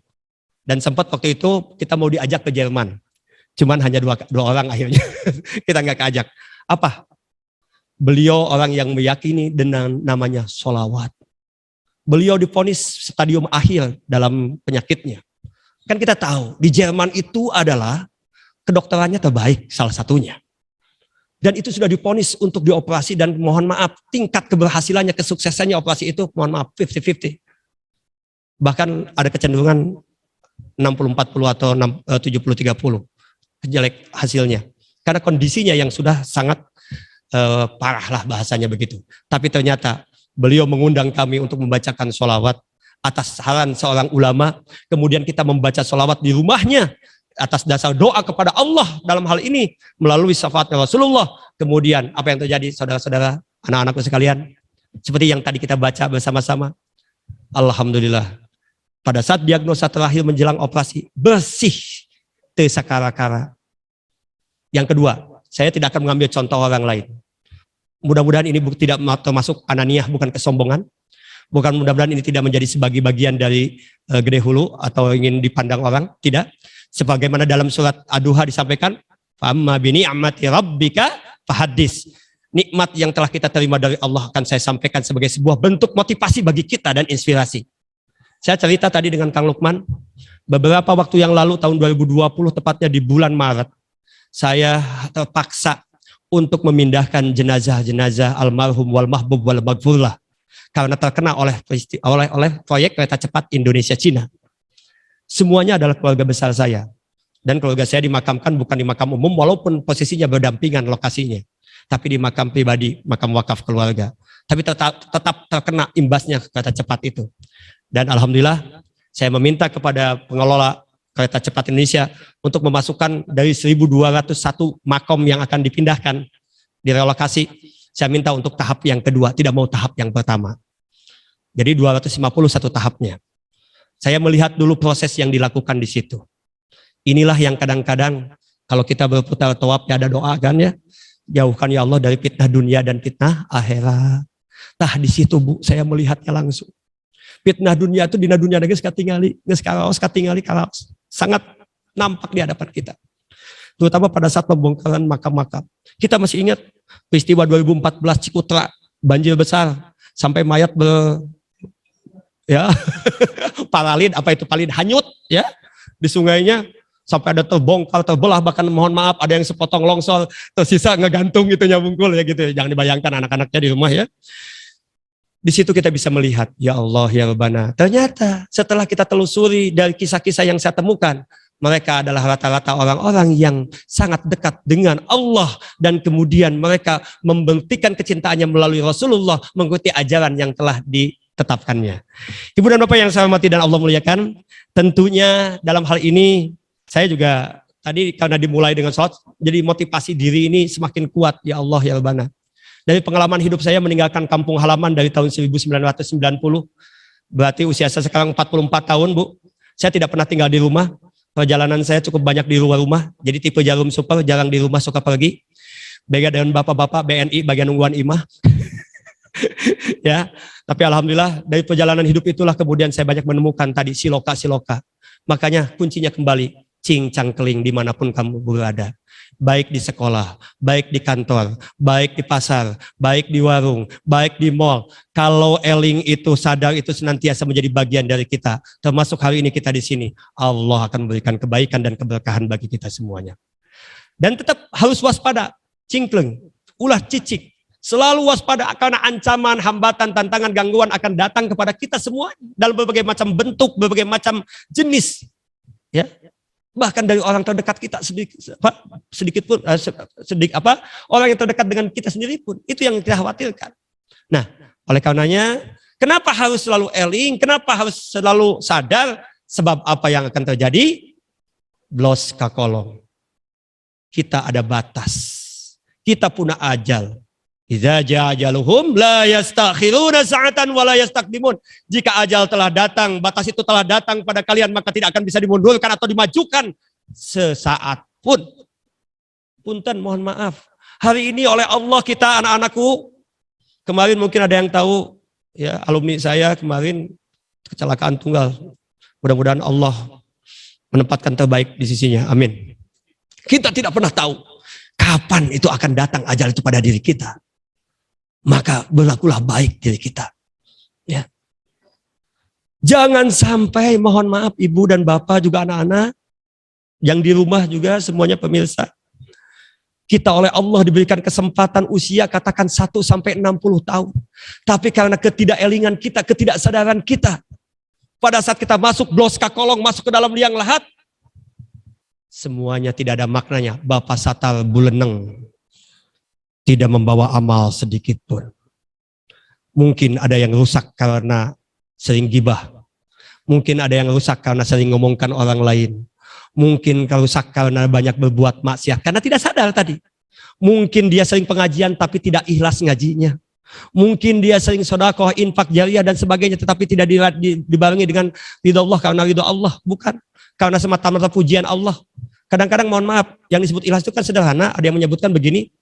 Dan sempat waktu itu kita mau diajak ke Jerman. Cuman hanya dua orang akhirnya. Kita nggak keajak. Apa? Beliau orang yang meyakini dengan namanya sholawat. Beliau divonis stadium akhir dalam penyakitnya. Kan kita tahu di Jerman itu adalah kedokterannya terbaik salah satunya. Dan itu sudah divonis untuk dioperasi dan mohon maaf tingkat keberhasilannya, kesuksesannya operasi itu mohon maaf 50-50. Bahkan ada kecenderungan 60-40 atau 70-30 jelek hasilnya. Karena kondisinya yang sudah sangat parah lah bahasanya begitu. Tapi ternyata beliau mengundang kami untuk membacakan sholawat atas saran seorang ulama. Kemudian kita membaca sholawat di rumahnya. Atas dasar doa kepada Allah dalam hal ini melalui syafaatnya Rasulullah. Kemudian apa yang terjadi saudara-saudara, anak-anakku sekalian, seperti yang tadi kita baca bersama-sama. Alhamdulillah. Pada saat diagnosa terakhir menjelang operasi, bersih tersakara-kara. Yang kedua, saya tidak akan mengambil contoh orang lain. Mudah-mudahan ini tidak termasuk ananiah, bukan kesombongan. Bukan mudah-mudahan ini tidak menjadi sebagai bagian dari gede hulu atau ingin dipandang orang. Tidak. Sebagaimana dalam surat Ad-Duha disampaikan, "Famma bi ni'mati rabbika fahaddits." Nikmat yang telah kita terima dari Allah akan saya sampaikan sebagai sebuah bentuk motivasi bagi kita dan inspirasi. Saya cerita tadi dengan Kang Lukman, beberapa waktu yang lalu tahun 2020 tepatnya di bulan Maret, saya terpaksa untuk memindahkan jenazah-jenazah almarhum wal mahbub wal maghfurlah karena terkena oleh proyek kereta cepat Indonesia Cina. Semuanya adalah keluarga besar saya. Dan keluarga saya dimakamkan bukan di makam umum walaupun posisinya berdampingan lokasinya. Tapi di makam pribadi, makam wakaf keluarga. Tapi tetap terkena imbasnya kereta cepat itu. Dan alhamdulillah saya meminta kepada pengelola kereta cepat Indonesia untuk memasukkan dari 1.201 makom yang akan dipindahkan, direlokasi. Saya minta untuk tahap yang kedua, tidak mau tahap yang pertama. Jadi 250 satu tahapnya. Saya melihat dulu proses yang dilakukan di situ. Inilah yang kadang-kadang kalau kita berputar tawaf ya ada doa kan ya. Jauhkan ya Allah dari fitnah dunia dan fitnah akhirat. Nah di situ Bu, saya melihatnya langsung. Fitnah dunia itu dina dunia geus katingali, geus karaos katingali karaos. Sangat nampak di hadapan kita. Terutama pada saat pembongkaran makam-makam. Kita masih ingat peristiwa 2014 Cikutra, banjir besar sampai mayat paralid, apa itu palid hanyut ya di sungainya, sampai ada terbongkar, terbelah, bahkan mohon maaf ada yang sepotong longsor, tersisa ngegantung gitu nyambungkul ya gitu. Jangan dibayangkan anak-anaknya di rumah ya. Di situ kita bisa melihat, ya Allah ya Rabbana. Ternyata setelah kita telusuri dari kisah-kisah yang saya temukan, mereka adalah rata-rata orang-orang yang sangat dekat dengan Allah dan kemudian mereka membuktikan kecintaannya melalui Rasulullah, mengikuti ajaran yang telah ditetapkannya. Ibu dan Bapak yang saya hormati dan Allah muliakan, tentunya dalam hal ini saya juga tadi karena dimulai dengan sholat, jadi motivasi diri ini semakin kuat, ya Allah ya Rabbana. Dari pengalaman hidup saya meninggalkan kampung halaman dari tahun 1990, berarti usia saya sekarang 44 tahun Bu. Saya tidak pernah tinggal di rumah, perjalanan saya cukup banyak di luar rumah, jadi tipe jarum super, jarang di rumah, suka pergi. Beda dengan bapak-bapak BNI bagian ungguan imah. Ya, tapi alhamdulillah dari perjalanan hidup itulah kemudian saya banyak menemukan tadi siloka-siloka. Makanya kuncinya kembali, cincang keling dimanapun kamu berada. Baik di sekolah, baik di kantor, baik di pasar, baik di warung, baik di mall. Kalau eling itu sadar itu senantiasa menjadi bagian dari kita. Termasuk hari ini kita di sini. Allah akan memberikan kebaikan dan keberkahan bagi kita semuanya. Dan tetap harus waspada, cingkleng, ulah cicik. Selalu waspada karena ancaman, hambatan, tantangan, gangguan akan datang kepada kita semua dalam berbagai macam bentuk, berbagai macam jenis. Ya, bahkan dari orang terdekat kita orang yang terdekat dengan kita sendiri pun itu yang kita khawatirkan. Nah, oleh karenanya, kenapa harus selalu eling? Kenapa harus selalu sadar? Sebab apa yang akan terjadi? Blos kakolong. Kita ada batas. Kita punya ajal. Idza jaa ajaluhum la yastakhiruna sa'atan wa la yastaqdimun. Jika ajal telah datang, batas itu telah datang pada kalian, maka tidak akan bisa dimundurkan atau dimajukan sesaat pun. Punten, mohon maaf. Hari ini oleh Allah kita anak-anakku, kemarin mungkin ada yang tahu, ya alumni saya kemarin kecelakaan tunggal. Mudah-mudahan Allah menempatkan terbaik di sisinya. Amin. Kita tidak pernah tahu kapan itu akan datang ajal itu pada diri kita. Maka berlakulah baik diri kita. Ya. Jangan sampai, mohon maaf ibu dan bapak juga anak-anak, yang di rumah juga semuanya pemirsa. Kita oleh Allah diberikan kesempatan usia katakan 1 sampai 60 tahun. Tapi karena ketidakelingan kita, ketidaksadaran kita, pada saat kita masuk blos kakolong, masuk ke dalam liang lahat, semuanya tidak ada maknanya. Bapak satal buleneng. Tidak membawa amal sedikit pun. Mungkin ada yang rusak karena sering gibah. Mungkin ada yang rusak karena sering ngomongkan orang lain. Mungkin rusak karena banyak berbuat maksiat. Karena tidak sadar tadi. Mungkin dia sering pengajian tapi tidak ikhlas ngajinya. Mungkin dia sering sedekah, infak jariah dan sebagainya. Tetapi tidak dibarengi dengan ridha Allah. Karena ridha Allah. Bukan. Karena semata-mata pujian Allah. Kadang-kadang mohon maaf. Yang disebut ikhlas itu kan sederhana. Ada yang menyebutkan begini.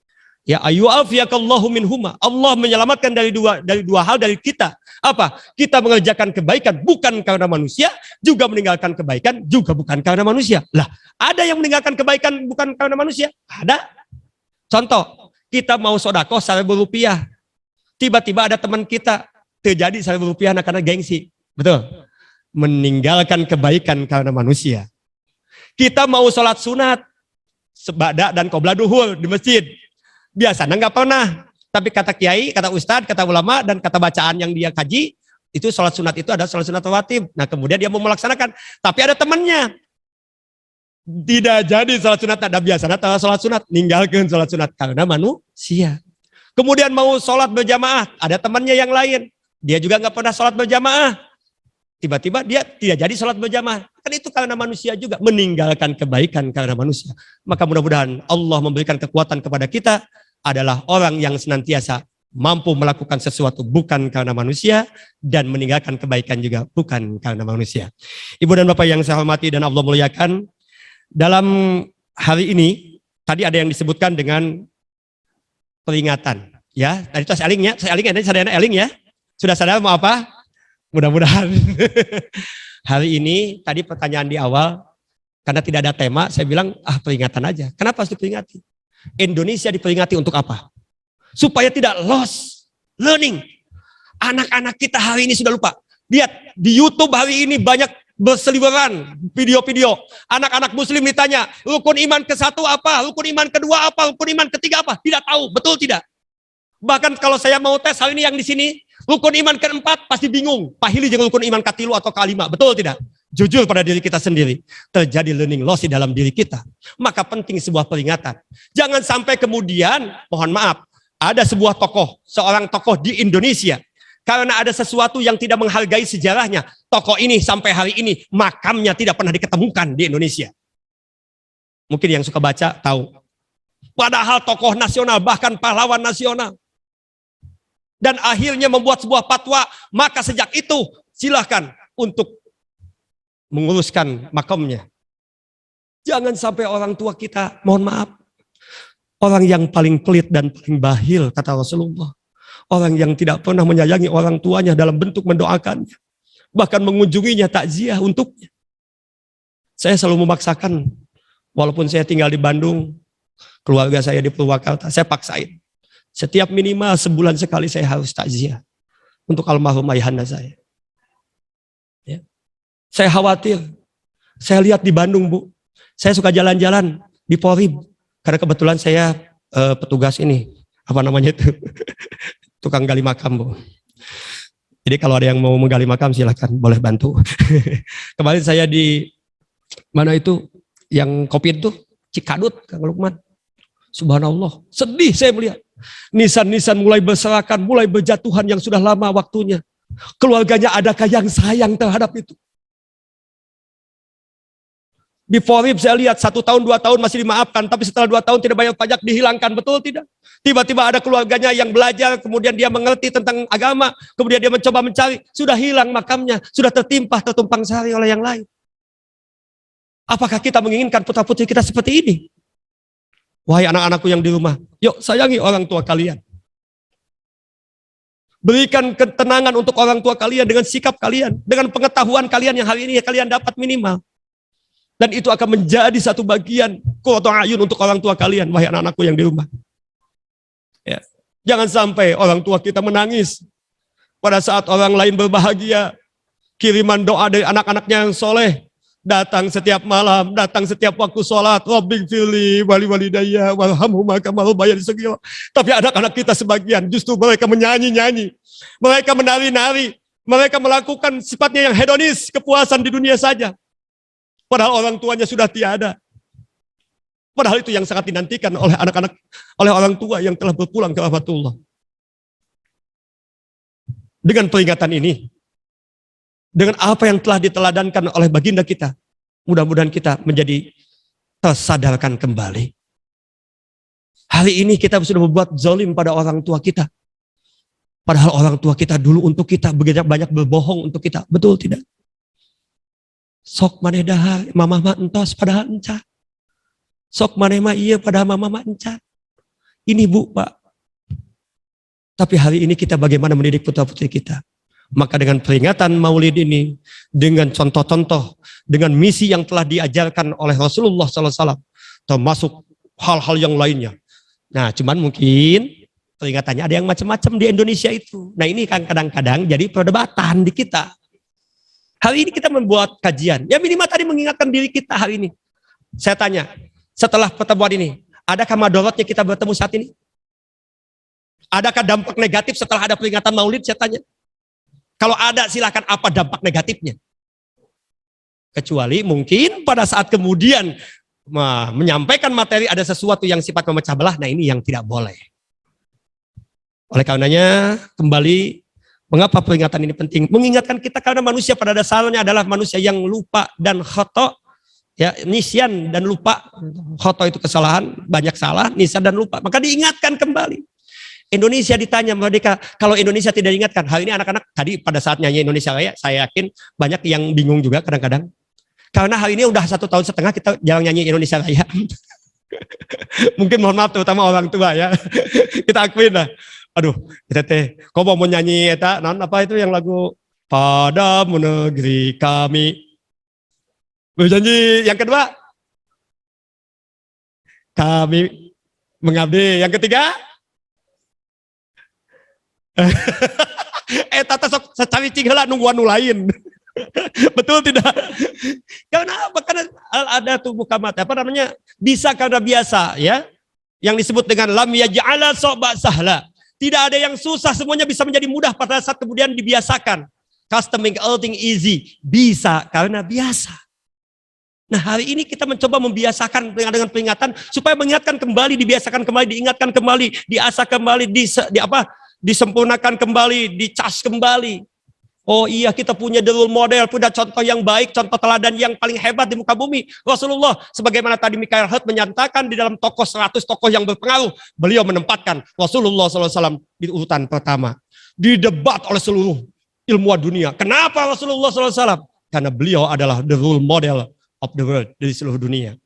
Ya ayyu'afiyakallahu minhuma. Allah menyelamatkan dari dua hal dari kita. Apa? Kita mengerjakan kebaikan bukan karena manusia, juga meninggalkan kebaikan juga bukan karena manusia. Lah, ada yang meninggalkan kebaikan bukan karena manusia? Ada. Contoh, kita mau sedekah 1.000 rupiah. Tiba-tiba ada teman kita terjadi 1.000 rupiah karena gengsi. Betul? Meninggalkan kebaikan karena manusia. Kita mau sholat sunat, sebada dan qobla duhur di masjid. Biasanya nggak pernah, tapi kata kiai, kata ustadz, kata ulama, dan kata bacaan yang dia kaji, itu sholat sunat itu ada sholat sunat rawatib. Nah kemudian dia mau melaksanakan, tapi ada temannya. Tidak jadi sholat sunat, ada biasanya sholat sunat, ninggalkan sholat sunat karena manusia. Kemudian mau sholat berjamaah, ada temannya yang lain, dia juga nggak pernah sholat berjamaah. Tiba-tiba dia tidak jadi sholat berjamaah. Kan itu karena manusia juga. Meninggalkan kebaikan karena manusia. Maka mudah-mudahan Allah memberikan kekuatan kepada kita adalah orang yang senantiasa mampu melakukan sesuatu bukan karena manusia, dan meninggalkan kebaikan juga bukan karena manusia. Ibu dan Bapak yang saya hormati dan Allah muliakan, dalam hari ini tadi ada yang disebutkan dengan peringatan. Ya, tadi itu saya eling ya. Sudah sadar mau apa? Mudah-mudahan. Hari ini tadi pertanyaan di awal, karena tidak ada tema, saya bilang peringatan aja. Kenapa harus diperingati? Indonesia diperingati untuk apa? Supaya tidak lost learning. Anak-anak kita hari ini sudah lupa. Lihat di YouTube hari ini banyak berseliweran video-video. Anak-anak muslim ditanya, rukun iman ke-1 apa? Rukun iman ke-2 apa? Rukun iman ke-3 apa? Tidak tahu, betul tidak? Bahkan kalau saya mau tes hari ini yang di sini, rukun iman ke-4 pasti bingung. Pahili jangan rukun iman ke-3 atau ke-5, betul tidak? Jujur pada diri kita sendiri, terjadi learning loss di dalam diri kita. Maka penting sebuah peringatan. Jangan sampai kemudian, mohon maaf, ada sebuah tokoh, seorang tokoh di Indonesia, karena ada sesuatu yang tidak menghargai sejarahnya, tokoh ini sampai hari ini makamnya tidak pernah diketemukan di Indonesia. Mungkin yang suka baca tahu. Padahal tokoh nasional, bahkan pahlawan nasional. Dan akhirnya membuat sebuah fatwa, maka sejak itu silahkan untuk menguruskan makamnya. Jangan sampai orang tua kita, mohon maaf, orang yang paling pelit dan paling bahil, kata Rasulullah. Orang yang tidak pernah menyayangi orang tuanya dalam bentuk mendoakannya. Bahkan mengunjunginya takziah untuknya. Saya selalu memaksakan, walaupun saya tinggal di Bandung, keluarga saya di Purwakarta, saya paksain. Setiap minimal sebulan sekali saya harus takziah untuk almarhum ayahanda saya. Ya. Saya khawatir. Saya lihat di Bandung, Bu. Saya suka jalan-jalan di Polri. Karena kebetulan saya petugas ini, apa namanya itu, tukang gali makam, Bu. Jadi kalau ada yang mau menggali makam silahkan, boleh bantu. Kemarin saya di mana itu, yang COVID itu, Cikadut, Kang Lukman. Subhanallah, sedih saya melihat. Nisan-nisan mulai berserakan, mulai berjatuhan yang sudah lama waktunya. Keluarganya adakah yang sayang terhadap itu? Di Forib saya lihat 1 tahun, 2 tahun masih dimaafkan, tapi setelah 2 tahun tidak bayar pajak dihilangkan, betul tidak? Tiba-tiba ada keluarganya yang belajar, kemudian dia mengerti tentang agama, kemudian dia mencoba mencari, sudah hilang makamnya, sudah tertumpang sari oleh yang lain. Apakah kita menginginkan putra-putri kita seperti ini? Wahai anak-anakku yang di rumah, yuk sayangi orang tua kalian. Berikan ketenangan untuk orang tua kalian dengan sikap kalian, dengan pengetahuan kalian yang hari ini kalian dapat minimal. Dan itu akan menjadi satu bagian qurratu ayun untuk orang tua kalian, wahai anak-anakku yang di rumah. Ya. Jangan sampai orang tua kita menangis pada saat orang lain berbahagia. Kiriman doa dari anak-anaknya yang soleh datang setiap malam, datang setiap waktu sholat. Rabbighfirli wali walidayya warhamhuma kama rabbayani shaghira. Tapi anak-anak kita sebagian justru mereka menyanyi-nyanyi, mereka menari-nari, mereka melakukan sifatnya yang hedonis, kepuasan di dunia saja. Padahal orang tuanya sudah tiada. Padahal itu yang sangat dinantikan oleh anak-anak, oleh orang tua yang telah berpulang ke rahmatullah. Dengan peringatan ini, dengan apa yang telah diteladankan oleh baginda kita, mudah-mudahan kita menjadi tersadarkan kembali. Hari ini kita sudah berbuat zalim pada orang tua kita. Padahal orang tua kita dulu untuk kita banyak berbohong untuk kita. Betul tidak? Sok maneh dahar, mamah mah entos padahal encan. Sok maneh mah iya padahal mamah mah encan. Ini Bu, Pak. Tapi hari ini kita bagaimana mendidik putra-putri kita? Maka dengan peringatan Maulid ini, dengan contoh-contoh, dengan misi yang telah diajarkan oleh Rasulullah SAW, termasuk hal-hal yang lainnya. Nah, cuman mungkin peringatannya ada yang macam-macam di Indonesia itu. Nah, ini kan kadang-kadang jadi perdebatan di kita. Hari ini kita membuat kajian, ya minimal tadi mengingatkan diri kita hari ini. Saya tanya, setelah pertemuan ini, adakah madorotnya kita bertemu saat ini? Adakah dampak negatif setelah ada peringatan Maulid? Saya tanya. Kalau ada, silakan, apa dampak negatifnya? Kecuali mungkin pada saat kemudian menyampaikan materi ada sesuatu yang sifat memecah belah, nah ini yang tidak boleh. Oleh karenanya, kembali, mengapa peringatan ini penting? Mengingatkan kita karena manusia pada dasarnya adalah manusia yang lupa dan khoto, ya, nisyan dan lupa. Khoto itu kesalahan, banyak salah, nisyan dan lupa. Maka diingatkan kembali. Indonesia ditanya merdeka, kalau Indonesia tidak diingatkan. Hal ini anak-anak tadi pada saat nyanyi Indonesia Raya, saya yakin banyak yang bingung juga kadang-kadang. Karena hal ini udah 1,5 tahun kita jarang nyanyi Indonesia Raya. Mungkin mohon maaf terutama orang tua ya. Kita akuin lah. Aduh, kita kok mau nyanyi eta non apa itu yang lagu pada negeri kami. Berjanji yang kedua kami mengabdi. Yang ketiga tata sok secari cing heula nungguan nu lain. Betul tidak? Karena apa? Karena ada tubuh kamat apa namanya? Bisa karena biasa ya. Yang disebut dengan lam yaj'ala soba sahla. Tidak ada yang susah, semuanya bisa menjadi mudah pada saat kemudian dibiasakan. Custom make everything easy. Bisa karena biasa. Nah, hari ini kita mencoba membiasakan dengan peringatan supaya mengingatkan kembali, dibiasakan kembali, diingatkan kembali, diasah kembali, disempurnakan kembali, dicas kembali. Oh iya, kita punya the role model, punya contoh yang baik, contoh teladan yang paling hebat di muka bumi. Rasulullah, sebagaimana tadi Michael Hurt menyatakan di dalam tokoh 100 tokoh yang berpengaruh, beliau menempatkan Rasulullah SAW di urutan pertama. Didebat oleh seluruh ilmuwan dunia. Kenapa Rasulullah SAW? Karena beliau adalah the role model of the world dari seluruh dunia.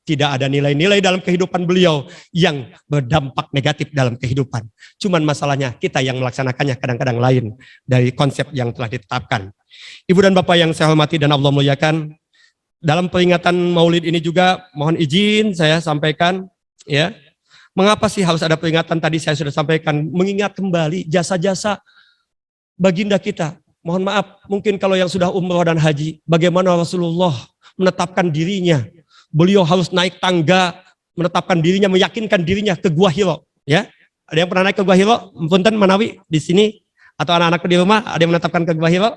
Tidak ada nilai-nilai dalam kehidupan beliau yang berdampak negatif dalam kehidupan. Cuman masalahnya kita yang melaksanakannya kadang-kadang lain dari konsep yang telah ditetapkan. Ibu dan Bapak yang saya hormati dan Allah muliakan, dalam peringatan Maulid ini juga mohon izin saya sampaikan ya. Mengapa sih harus ada peringatan? Tadi saya sudah sampaikan, mengingat kembali jasa-jasa baginda kita. Mohon maaf, mungkin kalau yang sudah umroh dan haji, bagaimana Rasulullah menetapkan dirinya. Beliau harus naik tangga, menetapkan dirinya, meyakinkan dirinya ke Gua Hiro. Ya, ada yang pernah naik ke Gua Hiro? Punten Manawi di sini atau anak-anak di rumah ada yang menetapkan ke Gua Hiro?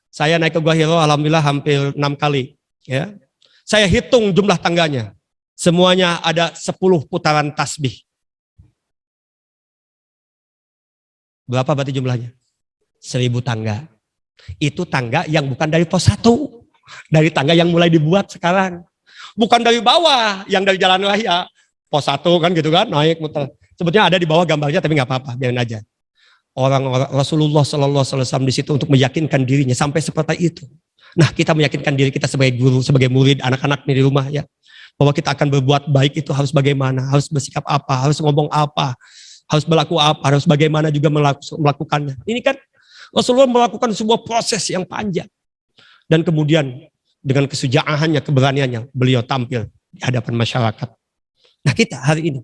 Saya naik ke Gua Hiro, alhamdulillah hampir 6 kali. Ya, saya hitung jumlah tangganya, semuanya ada 10 putaran tasbih. Berapa berarti jumlahnya? 1000 tangga. Itu tangga yang bukan dari pos 1. Dari tangga yang mulai dibuat sekarang. Bukan dari bawah, yang dari jalan raya. Pos 1 kan gitu kan, naik muter. Sebetulnya ada di bawah gambarnya tapi nggak apa-apa, biarin aja. Orang Rasulullah SAW di situ untuk meyakinkan dirinya sampai seperti itu. Nah, kita meyakinkan diri kita sebagai guru, sebagai murid, anak-anak di rumah ya. Bahwa kita akan berbuat baik itu harus bagaimana, harus bersikap apa, harus ngomong apa, harus berlaku apa, harus bagaimana juga melakukannya. Ini kan Rasulullah melakukan sebuah proses yang panjang. Dan kemudian dengan kesujaahannya, keberaniannya, beliau tampil di hadapan masyarakat. Nah kita hari ini,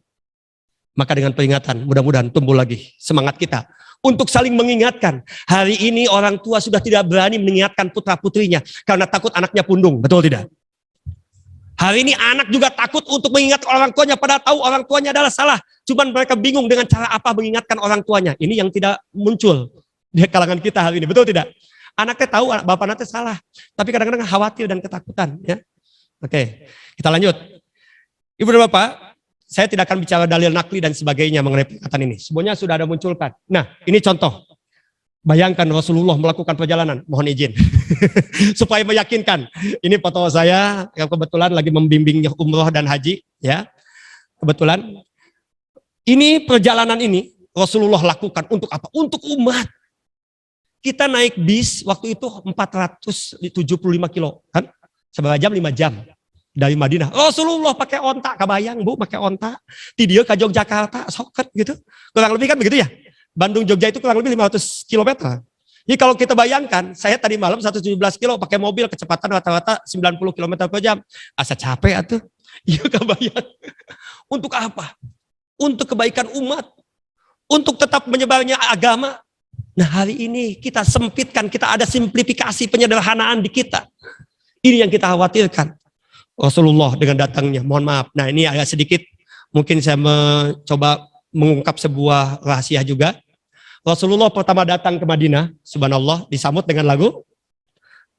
maka dengan peringatan, mudah-mudahan tumbuh lagi semangat kita untuk saling mengingatkan. Hari ini orang tua sudah tidak berani mengingatkan putra-putrinya karena takut anaknya pundung, betul tidak? Hari ini anak juga takut untuk mengingat orang tuanya, padahal tahu orang tuanya adalah salah. Cuman mereka bingung dengan cara apa mengingatkan orang tuanya. Ini yang tidak muncul di kalangan kita hari ini, betul tidak? Anaknya tahu bapak anaknya salah, tapi kadang-kadang khawatir dan ketakutan. Ya, oke, kita lanjut. Ibu dan Bapak, saya tidak akan bicara dalil nakli dan sebagainya mengenai peringatan ini. Semuanya sudah ada munculkan. Nah, ini contoh. Bayangkan Rasulullah melakukan perjalanan, mohon izin, supaya meyakinkan. Ini foto saya yang kebetulan lagi membimbing umroh dan haji, ya. Kebetulan. Ini perjalanan ini Rasulullah lakukan untuk apa? Untuk umat. Kita naik bis waktu itu 475 kilo, kan? Seberapa jam? 5 jam dari Madinah. Rasulullah pakai onta, kebayang Bu, pakai onta. Tidio ke Yogyakarta, soket gitu. Kurang lebih kan begitu ya? Bandung Jogja itu kurang lebih 500 km. Jadi kalau kita bayangkan, saya tadi malam 117 kilo pakai mobil kecepatan rata-rata 90 km per jam. Asa capek atuh. Iya kebayang. Untuk apa? Untuk kebaikan umat. Untuk tetap menyebarnya agama. Nah hari ini kita sempitkan, kita ada simplifikasi penyederhanaan di kita. Ini yang kita khawatirkan. Rasulullah dengan datangnya, mohon maaf. Nah ini agak sedikit, mungkin saya mencoba mengungkap sebuah rahasia juga. Rasulullah pertama datang ke Madinah, subhanallah, disambut dengan lagu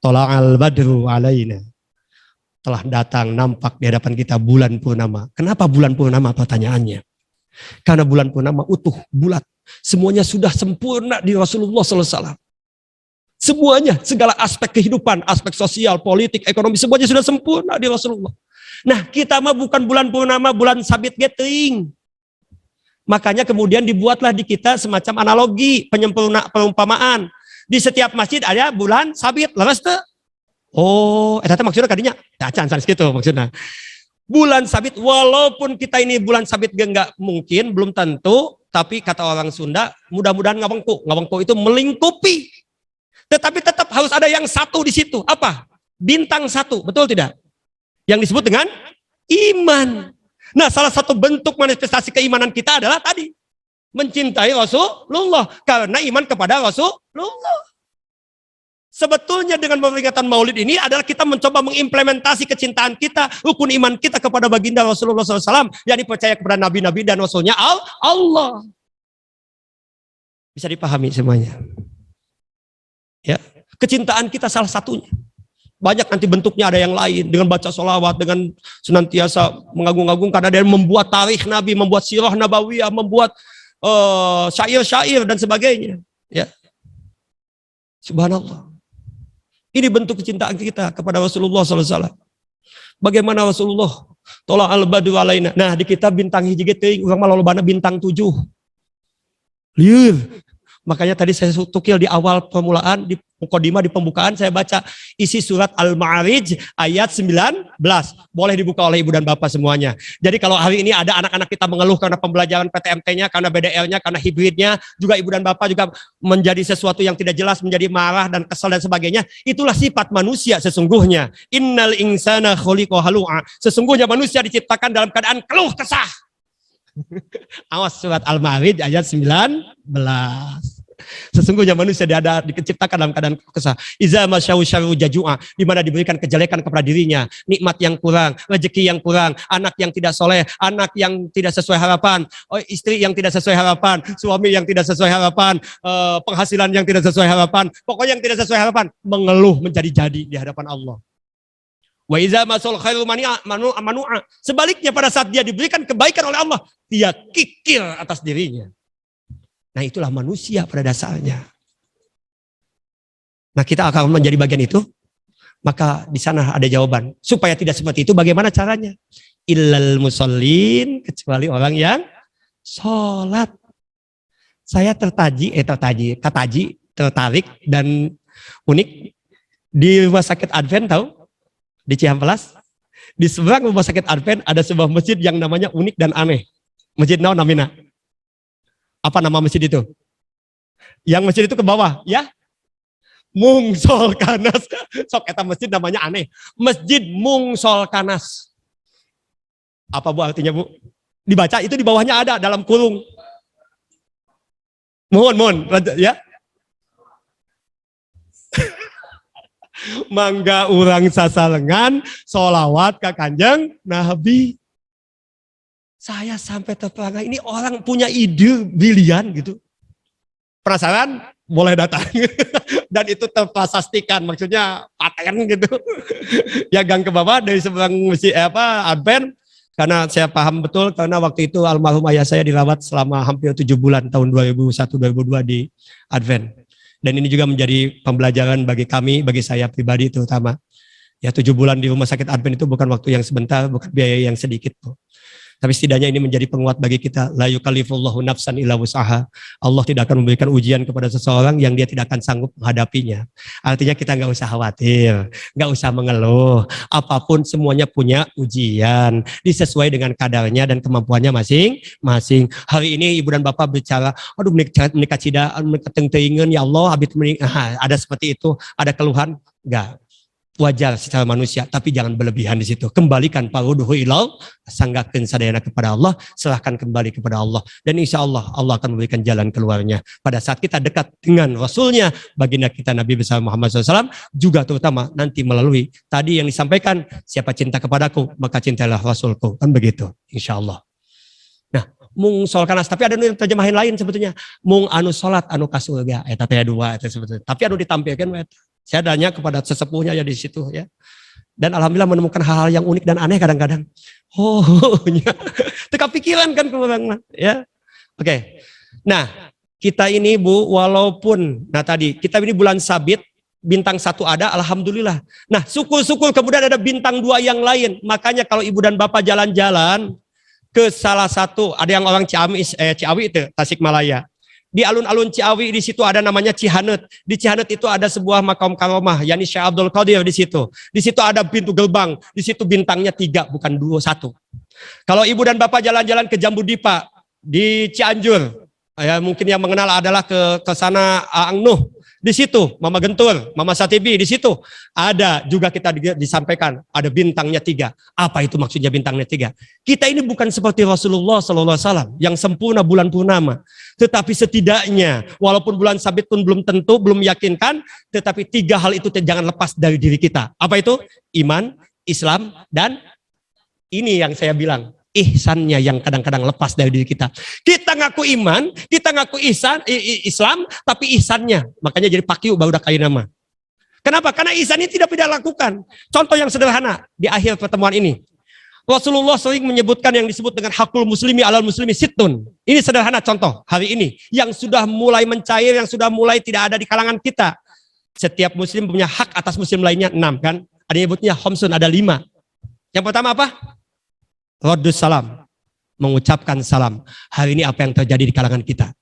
Tola'al badru alaina. Telah datang nampak di hadapan kita bulan purnama. Kenapa bulan purnama pertanyaannya? Karena bulan purnama utuh, bulat. Semuanya sudah sempurna di Rasulullah SAW. Semuanya, segala aspek kehidupan, aspek sosial, politik, ekonomi, semuanya sudah sempurna di Rasulullah. Nah kita mah bukan bulan purnama, bulan sabit gathering. Makanya kemudian dibuatlah di kita semacam analogi, perumpamaan. Di setiap masjid ada bulan sabit, leres tuh. Oh, eta maksudnya kadinya, ya can gitu maksudnya. Bulan sabit, walaupun kita ini bulan sabit enggak mungkin, belum tentu, tapi kata orang Sunda, mudah-mudahan ngawengku. Ngawengku itu melingkupi. Tetapi tetap harus ada yang satu di situ. Apa? Bintang satu, betul tidak? Yang disebut dengan iman. Nah, salah satu bentuk manifestasi keimanan kita adalah tadi. Mencintai Rasulullah. Karena iman kepada Rasulullah. Sebetulnya dengan peringatan Maulid ini adalah kita mencoba mengimplementasi kecintaan kita, rukun iman kita kepada baginda Rasulullah SAW, yang dipercaya kepada nabi-nabi dan rasulnya Allah. Bisa dipahami semuanya. Ya, kecintaan kita salah satunya. Banyak nanti bentuknya ada yang lain, dengan baca sholawat, dengan senantiasa mengagung-agungkan, ada yang membuat tarikh Nabi, membuat sirah nabawiyah, membuat syair-syair dan sebagainya. Ya, subhanallah. Ini bentuk kecintaan kita kepada Rasulullah SAW. Bagaimana Rasulullah tolong al-badu alaina. Nah, di kita bintang hiji teuing, urang mah lolobana bintang 7. Lieur. Makanya tadi saya tukil di awal permulaan, di mukadimah, di pembukaan saya baca isi surat Al-Ma'arij ayat 19. Boleh dibuka oleh ibu dan bapak semuanya. Jadi kalau hari ini ada anak-anak kita mengeluh karena pembelajaran PTMT-nya, karena BDL-nya, karena hibridnya, juga ibu dan bapak juga menjadi sesuatu yang tidak jelas, menjadi marah dan kesal dan sebagainya. Itulah sifat manusia sesungguhnya. Innal insana khuliqa halu'a. Sesungguhnya manusia diciptakan dalam keadaan keluh kesah. Awas surat Al-Ma'arij ayat 19. Sesungguhnya manusia diciptakan dalam keadaan kesah. Iza masyau syarru jajua, di mana diberikan kejelekan kepada dirinya, nikmat yang kurang, rezeki yang kurang, anak yang tidak soleh, anak yang tidak sesuai harapan, istri yang tidak sesuai harapan, suami yang tidak sesuai harapan, penghasilan yang tidak sesuai harapan, pokoknya yang tidak sesuai harapan, mengeluh menjadi-jadi di hadapan Allah. Wa iza masul khairu manu'a. Sebaliknya pada saat dia diberikan kebaikan oleh Allah, dia kikir atas dirinya. Nah, itulah manusia pada dasarnya. Nah, kita akan menjadi bagian itu. Maka di sana ada jawaban. Supaya tidak seperti itu, bagaimana caranya? Illal musallin, kecuali orang yang sholat. Saya tertarik dan unik. Di rumah sakit Advent, tahu? Di Cihampelas. Di seberang rumah sakit Advent ada sebuah masjid yang namanya unik dan aneh. Masjid naon namina? Apa nama masjid itu? Yang masjid itu ke bawah, ya? Mungsolkanas. Sok eta masjid namanya aneh. Masjid Mungsolkanas. Apa Bu artinya, Bu? Dibaca itu di bawahnya ada dalam kurung. Mohon, ya. Mangga urang sasalengan sholawat ka Kanjeng Nabi. Saya sampai terperangah, ini orang punya ide brilian gitu. Penasaran? Boleh datang. Dan itu terpastikan, maksudnya paten gitu. Ya gang ke bawah dari seberang Advent. Karena saya paham betul, karena waktu itu almarhum ayah saya dirawat selama hampir 7 bulan tahun 2001-2002 di Advent. Dan ini juga menjadi pembelajaran bagi kami, bagi saya pribadi terutama. Ya 7 bulan di rumah sakit Advent itu bukan waktu yang sebentar, bukan biaya yang sedikit. Tapi setidaknya ini menjadi penguat bagi kita. La yukallifullahu nafsan illa wus'aha. Allah tidak akan memberikan ujian kepada seseorang yang dia tidak akan sanggup menghadapinya. Artinya kita nggak usah khawatir, nggak usah mengeluh. Apapun semuanya punya ujian, disesuai dengan kadarnya dan kemampuannya masing-masing. Hari ini ibu dan bapak bicara, aduh menikah cida, menikah tengteingan, ya Allah, habis menikah. Ada seperti itu, ada keluhan, enggak. Wajar secara manusia, tapi jangan berlebihan di situ. Kembalikan paruduhu ilau, sanggakeun sadayana kepada Allah, serahkan kembali kepada Allah. Dan insya Allah, Allah akan memberikan jalan keluarnya. Pada saat kita dekat dengan Rasulnya, baginda kita Nabi besar Muhammad SAW, juga terutama nanti melalui tadi yang disampaikan, siapa cinta kepadaku, maka cintalah Rasulku. Kan begitu, insya Allah. Nah, mung solkanas, tapi ada terjemahan lain sebetulnya. Mung anu solat, anu kasurga, tapi dua, itu sebetulnya. Tapi anu ditampilkan, saya tanya kepada sesepuhnya ya di situ ya. Dan alhamdulillah menemukan hal-hal yang unik dan aneh kadang-kadang. Oh, ya. Teka pikiran kan kurang ya. Oke. Nah, kita ini Bu, walaupun tadi kita ini bulan sabit, bintang 1 ada, alhamdulillah. Nah, syukur-syukur kemudian ada bintang 2 yang lain. Makanya kalau ibu dan bapak jalan-jalan, ke salah satu, ada yang orang Ciawi itu, Tasikmalaya. Di alun-alun Ciawi di situ ada namanya Cihanet. Di Cihanet itu ada sebuah makam karomah, yakni Syekh Abdul Qadir di situ. Di situ ada pintu gerbang, di situ bintangnya 3 bukan 2, 1. Kalau ibu dan bapak jalan-jalan ke Jambu Dipa di Cianjur, ya mungkin yang mengenal adalah ke sana Ang Nuh. Di situ Mama Gentur, Mama Satibi di situ ada juga kita disampaikan ada bintangnya 3. Apa itu maksudnya bintangnya 3? Kita ini bukan seperti Rasulullah SAW yang sempurna bulan purnama, tetapi setidaknya walaupun bulan sabit pun belum tentu, belum meyakinkan, tetapi 3 hal itu jangan lepas dari diri kita. Apa itu? Iman, Islam, dan ini yang saya bilang, ihsannya yang kadang-kadang lepas dari diri kita. Kita ngaku iman, kita ngaku Islam, tapi ihsannya. Makanya jadi pakiu baru udah kaya nama. Kenapa? Karena ihsan ini tidak lakukan. Contoh yang sederhana di akhir pertemuan ini. Rasulullah sering menyebutkan yang disebut dengan hakul muslimi alal muslimi sittun. Ini sederhana contoh hari ini. Yang sudah mulai mencair, yang sudah mulai tidak ada di kalangan kita. Setiap muslim punya hak atas muslim lainnya 6 kan. Ada yang nyebutnya homsun, ada 5. Yang pertama apa? Raddus salam, mengucapkan salam. Hari ini apa yang terjadi di kalangan kita?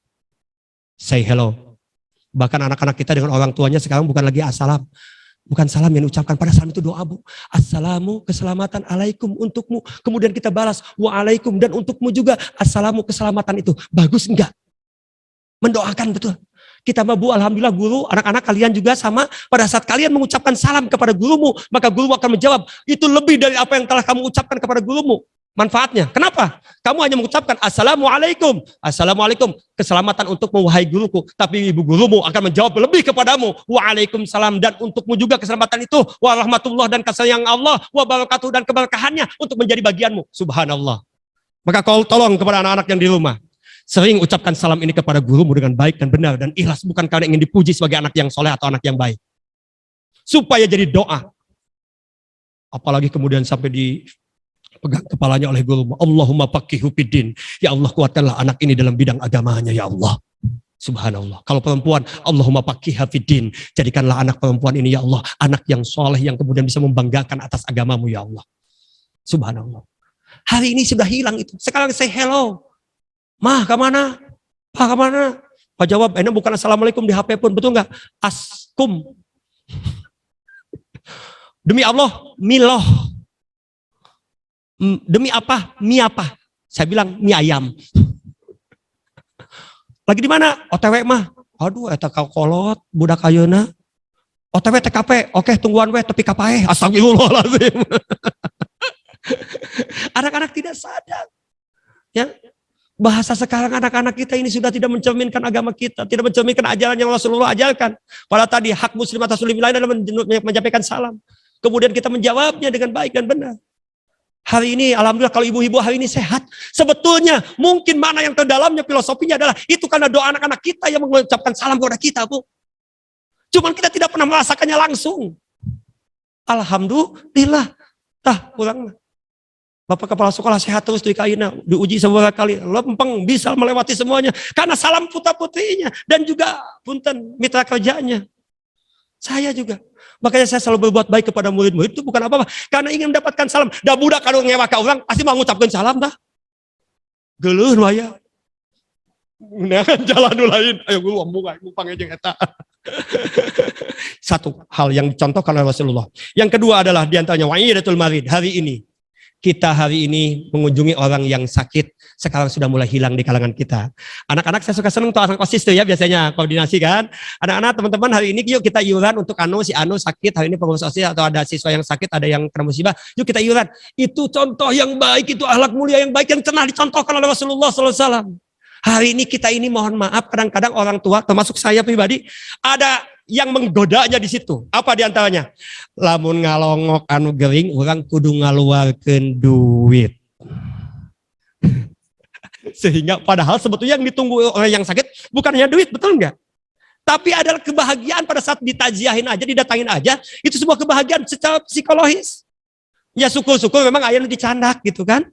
Say hello. Bahkan anak-anak kita dengan orang tuanya sekarang bukan lagi assalam. Bukan salam yang diucapkan, pada salam itu doa, Bu. Assalamu, keselamatan, alaikum, untukmu. Kemudian kita balas, waalaikum, dan untukmu juga. Assalamu, keselamatan itu. Bagus enggak? Mendoakan betul. Kita Bu, alhamdulillah guru, anak-anak kalian juga sama. Pada saat kalian mengucapkan salam kepada gurumu, maka guru akan menjawab, itu lebih dari apa yang telah kamu ucapkan kepada gurumu. Manfaatnya, kenapa? Kamu hanya mengucapkan Assalamualaikum, Assalamualaikum, keselamatan untukmu wahai guruku. Tapi ibu gurumu akan menjawab lebih kepadamu, Waalaikumsalam, dan untukmu juga keselamatan itu, warahmatullah, dan kasih yang Allah, wabarakatuh, dan keberkahannya untuk menjadi bagianmu. Subhanallah. Maka kau tolong kepada anak-anak yang di rumah, sering ucapkan salam ini kepada gurumu dengan baik dan benar dan ikhlas, bukan karena ingin dipuji sebagai anak yang soleh atau anak yang baik. Supaya jadi doa. Apalagi kemudian sampai dipegang kepalanya oleh gurumu. Allahumma faqihu fiddin. Ya Allah, kuatkanlah anak ini dalam bidang agamanya ya Allah. Subhanallah. Kalau perempuan, Allahumma faqiha fiddin. Jadikanlah anak perempuan ini ya Allah, anak yang soleh yang kemudian bisa membanggakan atas agamamu ya Allah. Subhanallah. Hari ini sudah hilang itu. Sekarang say hello. Mah, kemana? Pak, kemana? Pak jawab, ini bukan assalamualaikum di HP pun, betul nggak? Askum. Demi Allah, miloh. Demi apa? Mie apa? Saya bilang mie ayam. Lagi di mana? OTW mah. Aduh, eta kolot, budak ayeuna. OTW TKP, oke tungguan we tepi kapae. Astagfirullahaladzim. Anak-anak tidak sadar. Ya. Bahasa sekarang anak-anak kita ini sudah tidak mencerminkan agama kita, tidak mencerminkan ajaran yang Rasulullah ajarkan. Pada tadi hak muslim atas muslim lain adalah menyampaikan salam. Kemudian kita menjawabnya dengan baik dan benar. Hari ini alhamdulillah kalau ibu-ibu hari ini sehat. Sebetulnya mungkin mana yang terdalamnya filosofinya adalah itu karena doa anak-anak kita yang mengucapkan salam kepada kita, Bu. Cuman kita tidak pernah merasakannya langsung. Alhamdulillah. Tah, pulang. Bapak kepala sekolah sehat terus di kaina, diuji sebuah kali, lempeng bisa melewati semuanya karena salam putra-putrinya dan juga punten mitra kerjanya. Saya juga. Makanya saya selalu berbuat baik kepada murid-murid itu bukan apa-apa, karena ingin mendapatkan salam. Dah budak kalau ngewa ka orang pasti mau ngucapkan salam dah. Geuleuh nu aya. Nah, jalan lain. Ayo gue ngomong panggil eta. Satu hal yang dicontohkan oleh Rasulullah. Yang kedua adalah diantaranya wa'idatul marid. Hari ini kita hari ini mengunjungi orang yang sakit, sekarang sudah mulai hilang di kalangan kita. Anak-anak saya suka senang tuh anak OSIS tuh ya biasanya koordinasi kan. Anak-anak teman-teman hari ini yuk kita iuran untuk si Anu sakit, hari ini pengurus OSIS atau ada siswa yang sakit, ada yang kena musibah, yuk kita iuran. Itu contoh yang baik, itu akhlak mulia yang baik yang pernah dicontohkan oleh Rasulullah SAW. Hari ini kita ini mohon maaf kadang-kadang orang tua termasuk saya pribadi ada yang menggodanya di situ. Apa diantaranya? Lamun ngalongok anu gering, orang kudu ngaluarkeun duit. Sehingga padahal sebetulnya yang ditunggu oleh yang sakit bukan hanya duit, betul enggak? Tapi adalah kebahagiaan pada saat ditajiahin aja, didatangin aja, itu sebuah kebahagiaan secara psikologis. Ya syukur-syukur memang ayah dicandak gitu kan.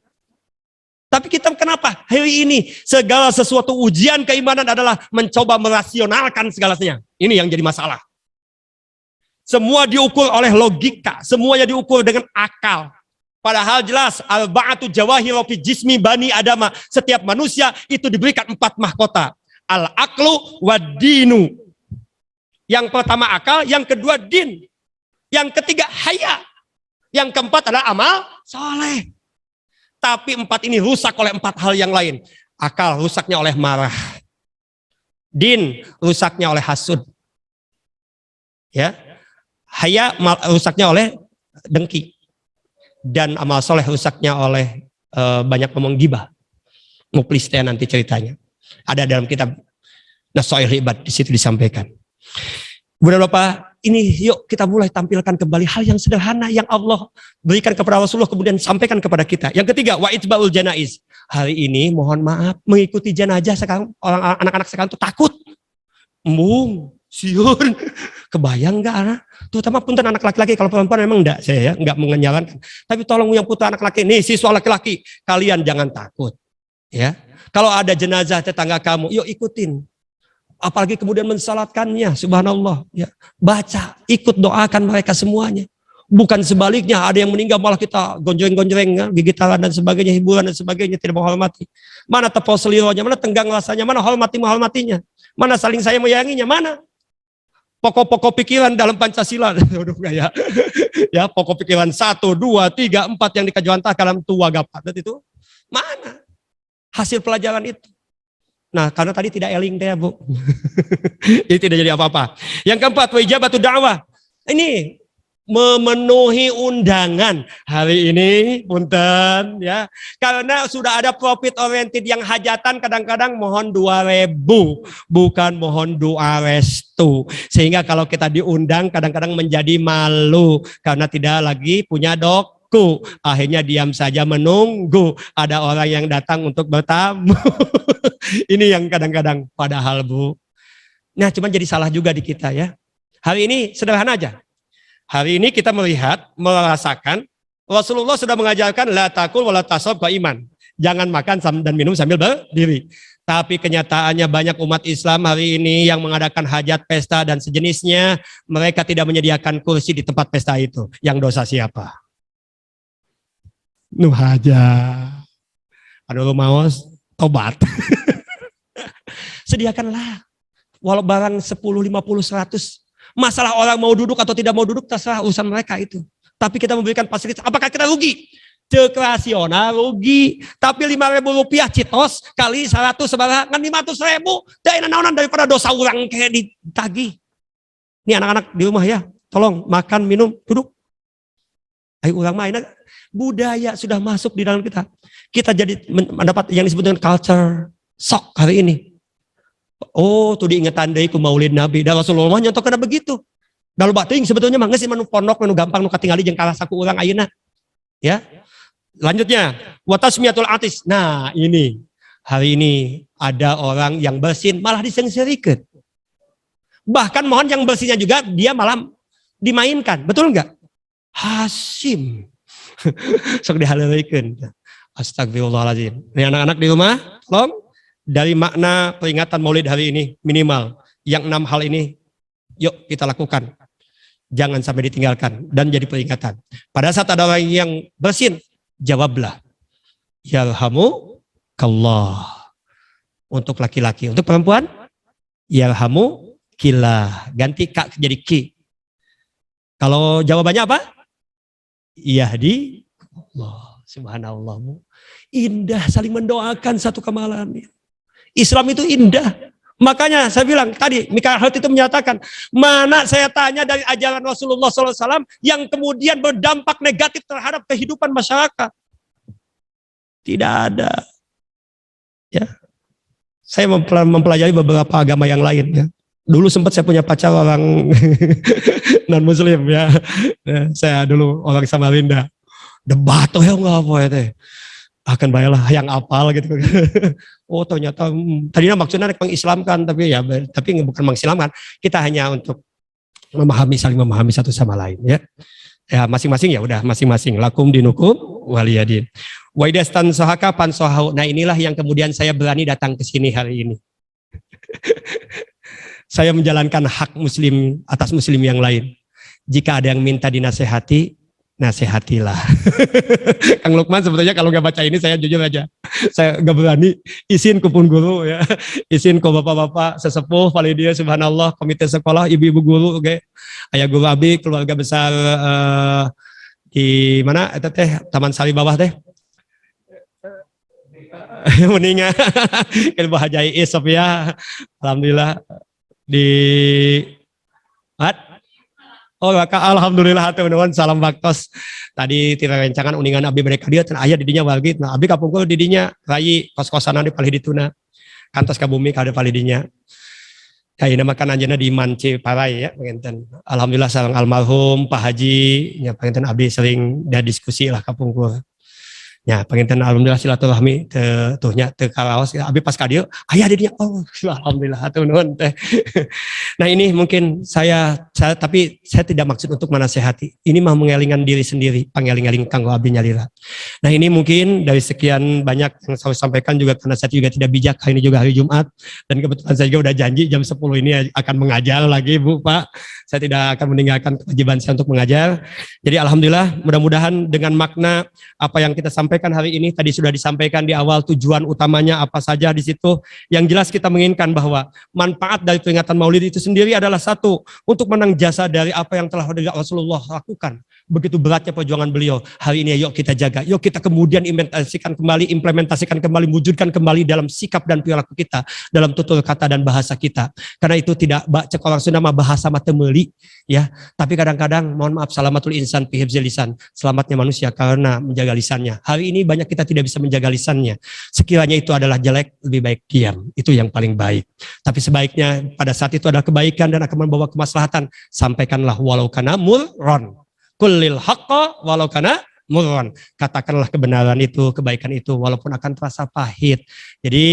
Tapi kita kenapa? Hari ini segala sesuatu ujian keimanan adalah mencoba merasionalkan segalanya. Ini yang jadi masalah. Semua diukur oleh logika, semuanya diukur dengan akal. Padahal jelas al-ba'atu jawahir fi jismi bani adama. Setiap manusia itu diberikan 4 mahkota. Al-aqlu wad-dinu. Yang pertama akal, yang kedua din. Yang ketiga haya. Yang keempat adalah amal soleh. Tapi 4 ini rusak oleh 4 hal yang lain. Akal rusaknya oleh marah. Din rusaknya oleh hasud. Ya. Haya rusaknya oleh dengki. Dan amal soleh rusaknya oleh banyak ngomong gibah. Muflisnya nanti ceritanya. Ada dalam kitab Nasoil Ibad, di situ disampaikan. Bapak, ini yuk kita mulai tampilkan kembali hal yang sederhana yang Allah berikan kepada Rasulullah kemudian sampaikan kepada kita. Yang ketiga, wa itba'ul janaiz. Hari ini mohon maaf mengikuti jenazah sekarang, orang anak-anak sekarang tuh takut. Siur, kebayang nggak anak? Terutama punten anak laki-laki, kalau perempuan memang enggak, saya ya enggak menyarankan. Tapi tolong yang putra anak laki, nih siswa laki-laki, kalian jangan takut, ya. Kalau ada jenazah tetangga kamu, yuk ikutin. Apalagi kemudian mensalatkannya, subhanallah, ya. Baca, ikut doakan mereka semuanya. Bukan sebaliknya, ada yang meninggal malah kita gonjreng-gonjreng, gigit tangan dan sebagainya, hiburan dan sebagainya, tidak menghormati. Mana tepol seliranya, mana tenggang rasanya, mana menghormatinya, mana saling saya menyayanginya, mana? Pokok-pokok pikiran dalam Pancasila. Ya, pokok pikiran 1, 2, 3, 4 yang dikajuantah dalam tua gapat itu. Mana hasil pelajaran itu? Nah, karena tadi tidak eling deh, Bu. Ini tidak jadi apa-apa. Yang keempat, ijabatu da'wah. Ini memenuhi undangan hari ini, punten ya. Karena sudah ada profit oriented yang hajatan kadang-kadang mohon 2.000, bukan mohon doa restu. Sehingga kalau kita diundang kadang-kadang menjadi malu karena tidak lagi punya doku. Akhirnya diam saja menunggu ada orang yang datang untuk bertamu. Ini yang kadang-kadang padahal, Bu. Nah, cuman jadi salah juga di kita ya. Hari ini sederhana aja. Hari ini kita melihat, merasakan Rasulullah sudah mengajarkan la takul wala tasab qaiman. Jangan makan dan minum sambil berdiri. Tapi kenyataannya banyak umat Islam hari ini yang mengadakan hajat, pesta dan sejenisnya, mereka tidak menyediakan kursi di tempat pesta itu. Yang dosa siapa? Nuh aja. Aduh mau tobat. Sediakanlah. Walau barang 10, 50, 100. Masalah orang mau duduk atau tidak mau duduk terserah urusan mereka itu. Tapi kita memberikan fasilitas. Apakah kita rugi? Cek rasional rugi. Tapi 5.000 rupiah citos kali 100 sebarangan 500.000. Dan daripada dosa orang kayak ditagih. Ini anak-anak di rumah ya. Tolong makan, minum, duduk. Ayo orang main. Budaya sudah masuk di dalam kita. Kita jadi mendapat yang disebut dengan culture shock hari ini. Oh, tuh diingatan deui ku maulid Nabi. Dan Rasulullah nyontokeun begitu. Dalu bating sebetulnya mah geus manu pondok manu gampang nu katingali jeung kalah saku urang ayeuna. Ya. Lanjutnya, wa tasmiyatul atis. Nah, ini hari ini ada orang yang bersin malah disengsirikeun. Bahkan mohon yang bersihnya juga dia malah dimainkan. Betul enggak? Hasim. Sok dihaleureikeun. Astagfirullahaladzim. Ini anak-anak di rumah, tolong dari makna peringatan Maulid hari ini minimal yang 6 hal ini yuk kita lakukan. Jangan sampai ditinggalkan dan jadi peringatan. Pada saat ada orang yang bersin, jawablah. Yarhamukallah. Untuk laki-laki, untuk perempuan yarhamukillah. Ganti kak jadi ki. Kalau jawabannya apa? Yahdi Allah. Subhanallah. Indah saling mendoakan satu kemalan. Islam itu indah. Makanya saya bilang tadi, Mikael Hart itu menyatakan, mana saya tanya dari ajaran Rasulullah SAW yang kemudian berdampak negatif terhadap kehidupan masyarakat. Tidak ada. Ya, saya mempelajari beberapa agama yang lain. Ya. Dulu sempat saya punya pacar orang non Muslim ya. Saya dulu orang Samarinda. Debat tuh ya nggak apa ya teh. Akan bayarlah yang apal gitu. Oh ternyata tadinya maksudnya mengislamkan tapi ya tapi bukan mengislamkan. Kita hanya untuk saling memahami satu sama lain ya. Ya masing-masing ya udah masing-masing. Lakum dinukum waliyadin. Waidastan sohaka pansohau. Nah inilah yang kemudian saya berani datang ke sini hari ini. Saya menjalankan hak muslim atas muslim yang lain. Jika ada yang minta dinasehati, nasihatilah. Kang Lukman sebetulnya kalau nggak baca ini saya jujur aja, saya nggak berani izin ke pun guru ya, izin ke bapak-bapak sesepuh, panitia subhanallah, komite sekolah, ibu-ibu guru, oke, ayah guru abi, keluarga besar di mana itu teh Taman Sari bawah teh. Meninggal kan bahajai isop ya, alhamdulillah di oh maka alhamdulillah teman-teman salam baktos tadi tidak rencangan uningan abdi mereka dia dan ayah didinya walgit nah abdi kapungkul didinya rai kos-kosan di palih dituna kantos ka bumi kada palih dinya ya ini makan anjeunna di Manci Parai ya pengenten alhamdulillah sareng almarhum Pak Haji nya pengenten abdi sering da diskusi lah kapungkul ya pengenten alhamdulillah silaturahmi tuhnya teu karaos abi pas ka dieu aya di dinya oh alhamdulillah atuh nuhun teh. Nah ini mungkin saya tapi saya tidak maksud untuk menasehati. Ini mah mengelingan diri sendiri, pangeling-eling kanggo abdi nyalira. Nah ini mungkin dari sekian banyak yang saya sampaikan juga karena saya juga tidak bijak, hari ini juga hari Jumat dan kebetulan saya juga udah janji jam 10 ini akan mengajar lagi Bu Pak. Saya tidak akan meninggalkan kewajiban saya untuk mengajar. Jadi alhamdulillah mudah-mudahan dengan makna apa yang kita sampaikan hari ini tadi sudah disampaikan di awal tujuan utamanya apa saja di situ. Yang jelas kita menginginkan bahwa manfaat dari peringatan Maulid itu sendiri adalah satu, untuk menang jasa dari apa yang telah Rasulullah lakukan. Begitu beratnya perjuangan beliau. Hari ini yuk kita jaga, yuk kita kemudian implementasikan kembali, wujudkan kembali dalam sikap dan perilaku kita, dalam tutur kata dan bahasa kita. Karena itu tidak cek orang Sunda mah bahasa mah temeli, ya. Tapi kadang-kadang mohon maaf salamatul insan fi hifzil lisan, selamatnya manusia karena menjaga lisannya. Hari ini banyak kita tidak bisa menjaga lisannya. Sekiranya itu adalah jelek, lebih baik diam. Itu yang paling baik. Tapi sebaiknya pada saat itu adalah kebaikan dan akan membawa kemaslahatan. Sampaikanlah walau kana murron. Kullil haqqa walau kana murron. Katakanlah kebenaran itu, kebaikan itu walaupun akan terasa pahit. Jadi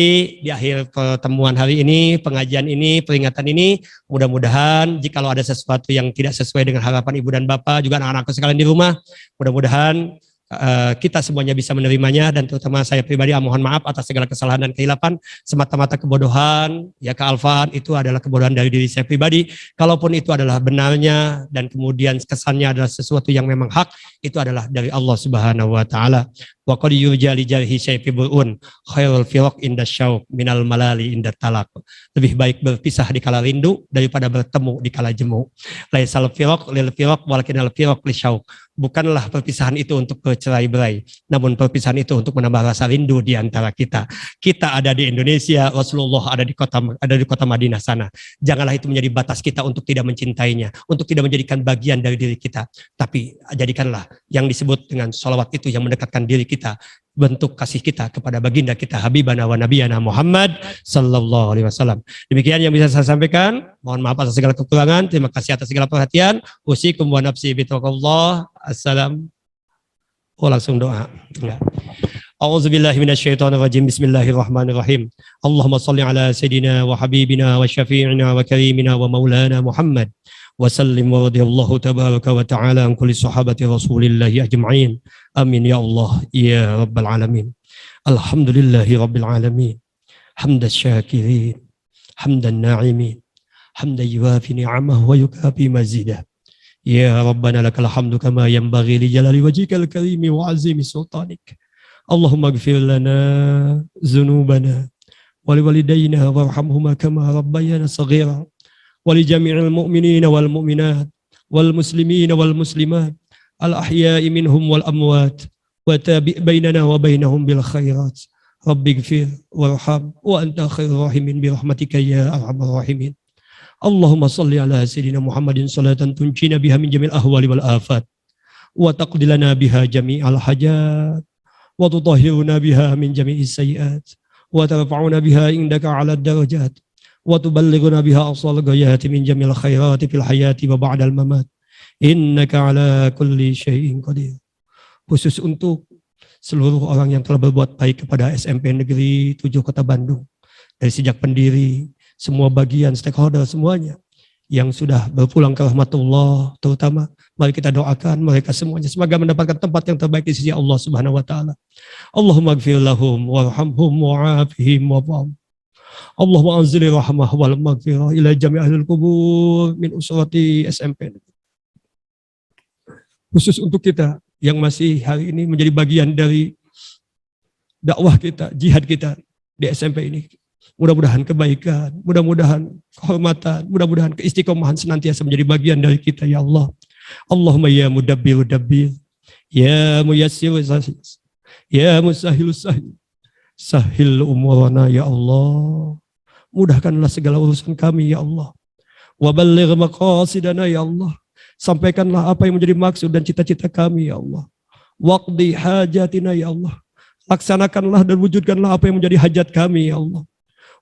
di akhir pertemuan hari ini, pengajian ini, peringatan ini, mudah-mudahan jikalau ada sesuatu yang tidak sesuai dengan harapan ibu dan bapak, juga anak-anakku sekalian di rumah, mudah-mudahan kita semuanya bisa menerimanya dan terutama saya pribadi mohon maaf atas segala kesalahan dan kehilapan semata-mata kebodohan ya kealfaan itu adalah kebodohan dari diri saya pribadi kalaupun itu adalah benarnya dan kemudian kesannya adalah sesuatu yang memang hak itu adalah dari Allah Subhanahu wa taala wa qad yujali jalhi syai'ibun khairul firaq inda syauq minal malali inda talaq lebih baik berpisah di kala rindu daripada bertemu di kala jemu laisal firaq lil firaq walakinal firaq li syauq bukanlah perpisahan itu untuk bercerai-berai, namun perpisahan itu untuk menambah rasa rindu di antara kita. Kita ada di Indonesia, Rasulullah ada di kota Madinah sana. Janganlah itu menjadi batas kita untuk tidak mencintainya, untuk tidak menjadikan bagian dari diri kita. Tapi jadikanlah yang disebut dengan sholawat itu yang mendekatkan diri kita, bentuk kasih kita kepada baginda kita Habibana wa Nabiyana Muhammad sallallahu alaihi wasallam. Demikian yang bisa saya sampaikan. Mohon maaf atas segala kekurangan. Terima kasih atas segala perhatian. Usikum wa nafsi bitaqwallah. Assalam. Oh langsung doa. Ya. A'udzubillahi minasyaitonirrajim. Bismillahirrahmanirrahim. Allahumma shalli ala sayidina wa habibina wa syafi'ina wa karimina wa maulana Muhammad. Wasallim wa radiyallahu tabaraka wa ta'ala an kulli sahabati rasulillahi ajma'in. Amin ya Allah ya rabbal alamin. Alhamdulillahi rabbil alamin. Hamdan syakirin, hamdan na'imin, hamdan yuwafi ni'amahu wa yukafi mazidah. Ya Rabbana lakal hamdu kama yanbaghi li jalali wajhikal karimi wa azimi sultanik. Allahumma ighfir lana dzunubana wa liwalidayna warhamhuma kama rabbayana shaghira. ولجميع المؤمنين والمؤمنات والمسلمين والمسلمات الأحياء منهم والأموات وتابع بيننا وبينهم بالخيرات رب اغفر وارحم وأنت خير الراحمين برحمتك يا أرحم الراحمين اللهم صل على سيدنا محمد صلاة تنجينا بها من جميع الأهوال والآفات وتقضي لنا بها جميع الحاجات وتطهرنا بها من جميع السيئات وترفعنا بها عندك على الدرجات وتبلغنا بها أصل الغايات من جميع الخيرات في الحياة وبعد الممات إنك على كل شيء قدير. Khusus untuk seluruh orang yang telah berbuat baik kepada SMP Negeri 7 Kota Bandung dari sejak pendiri, semua bagian stakeholder semuanya yang sudah berpulang ke rahmatullah, terutama mari kita doakan mereka semuanya semoga mendapatkan tempat yang terbaik di sisi Allah Subhanahu wa taala. Allahumma ighfir lahum warhamhum wa'afihim wa'fahum. Allahumma anzili rahmah wal maghfirah ila jami' ahlil kubur min usrati SMP. khusus untuk kita yang masih hari ini menjadi bagian dari dakwah kita, jihad kita di SMP ini. Mudah-mudahan kebaikan, mudah-mudahan kehormatan, mudah-mudahan keistiqomahan senantiasa menjadi bagian dari kita ya Allah. Allahumma ya mudabbir dabbir, ya muyassir ya musahhil sahil, sahil umurana ya Allah. Mudahkanlah segala urusan kami ya Allah. Wa balligh maqasidana ya Allah. Sampaikanlah apa yang menjadi maksud dan cita-cita kami ya Allah. Waqdi hajatina ya Allah. Laksanakanlah dan wujudkanlah apa yang menjadi hajat kami ya Allah.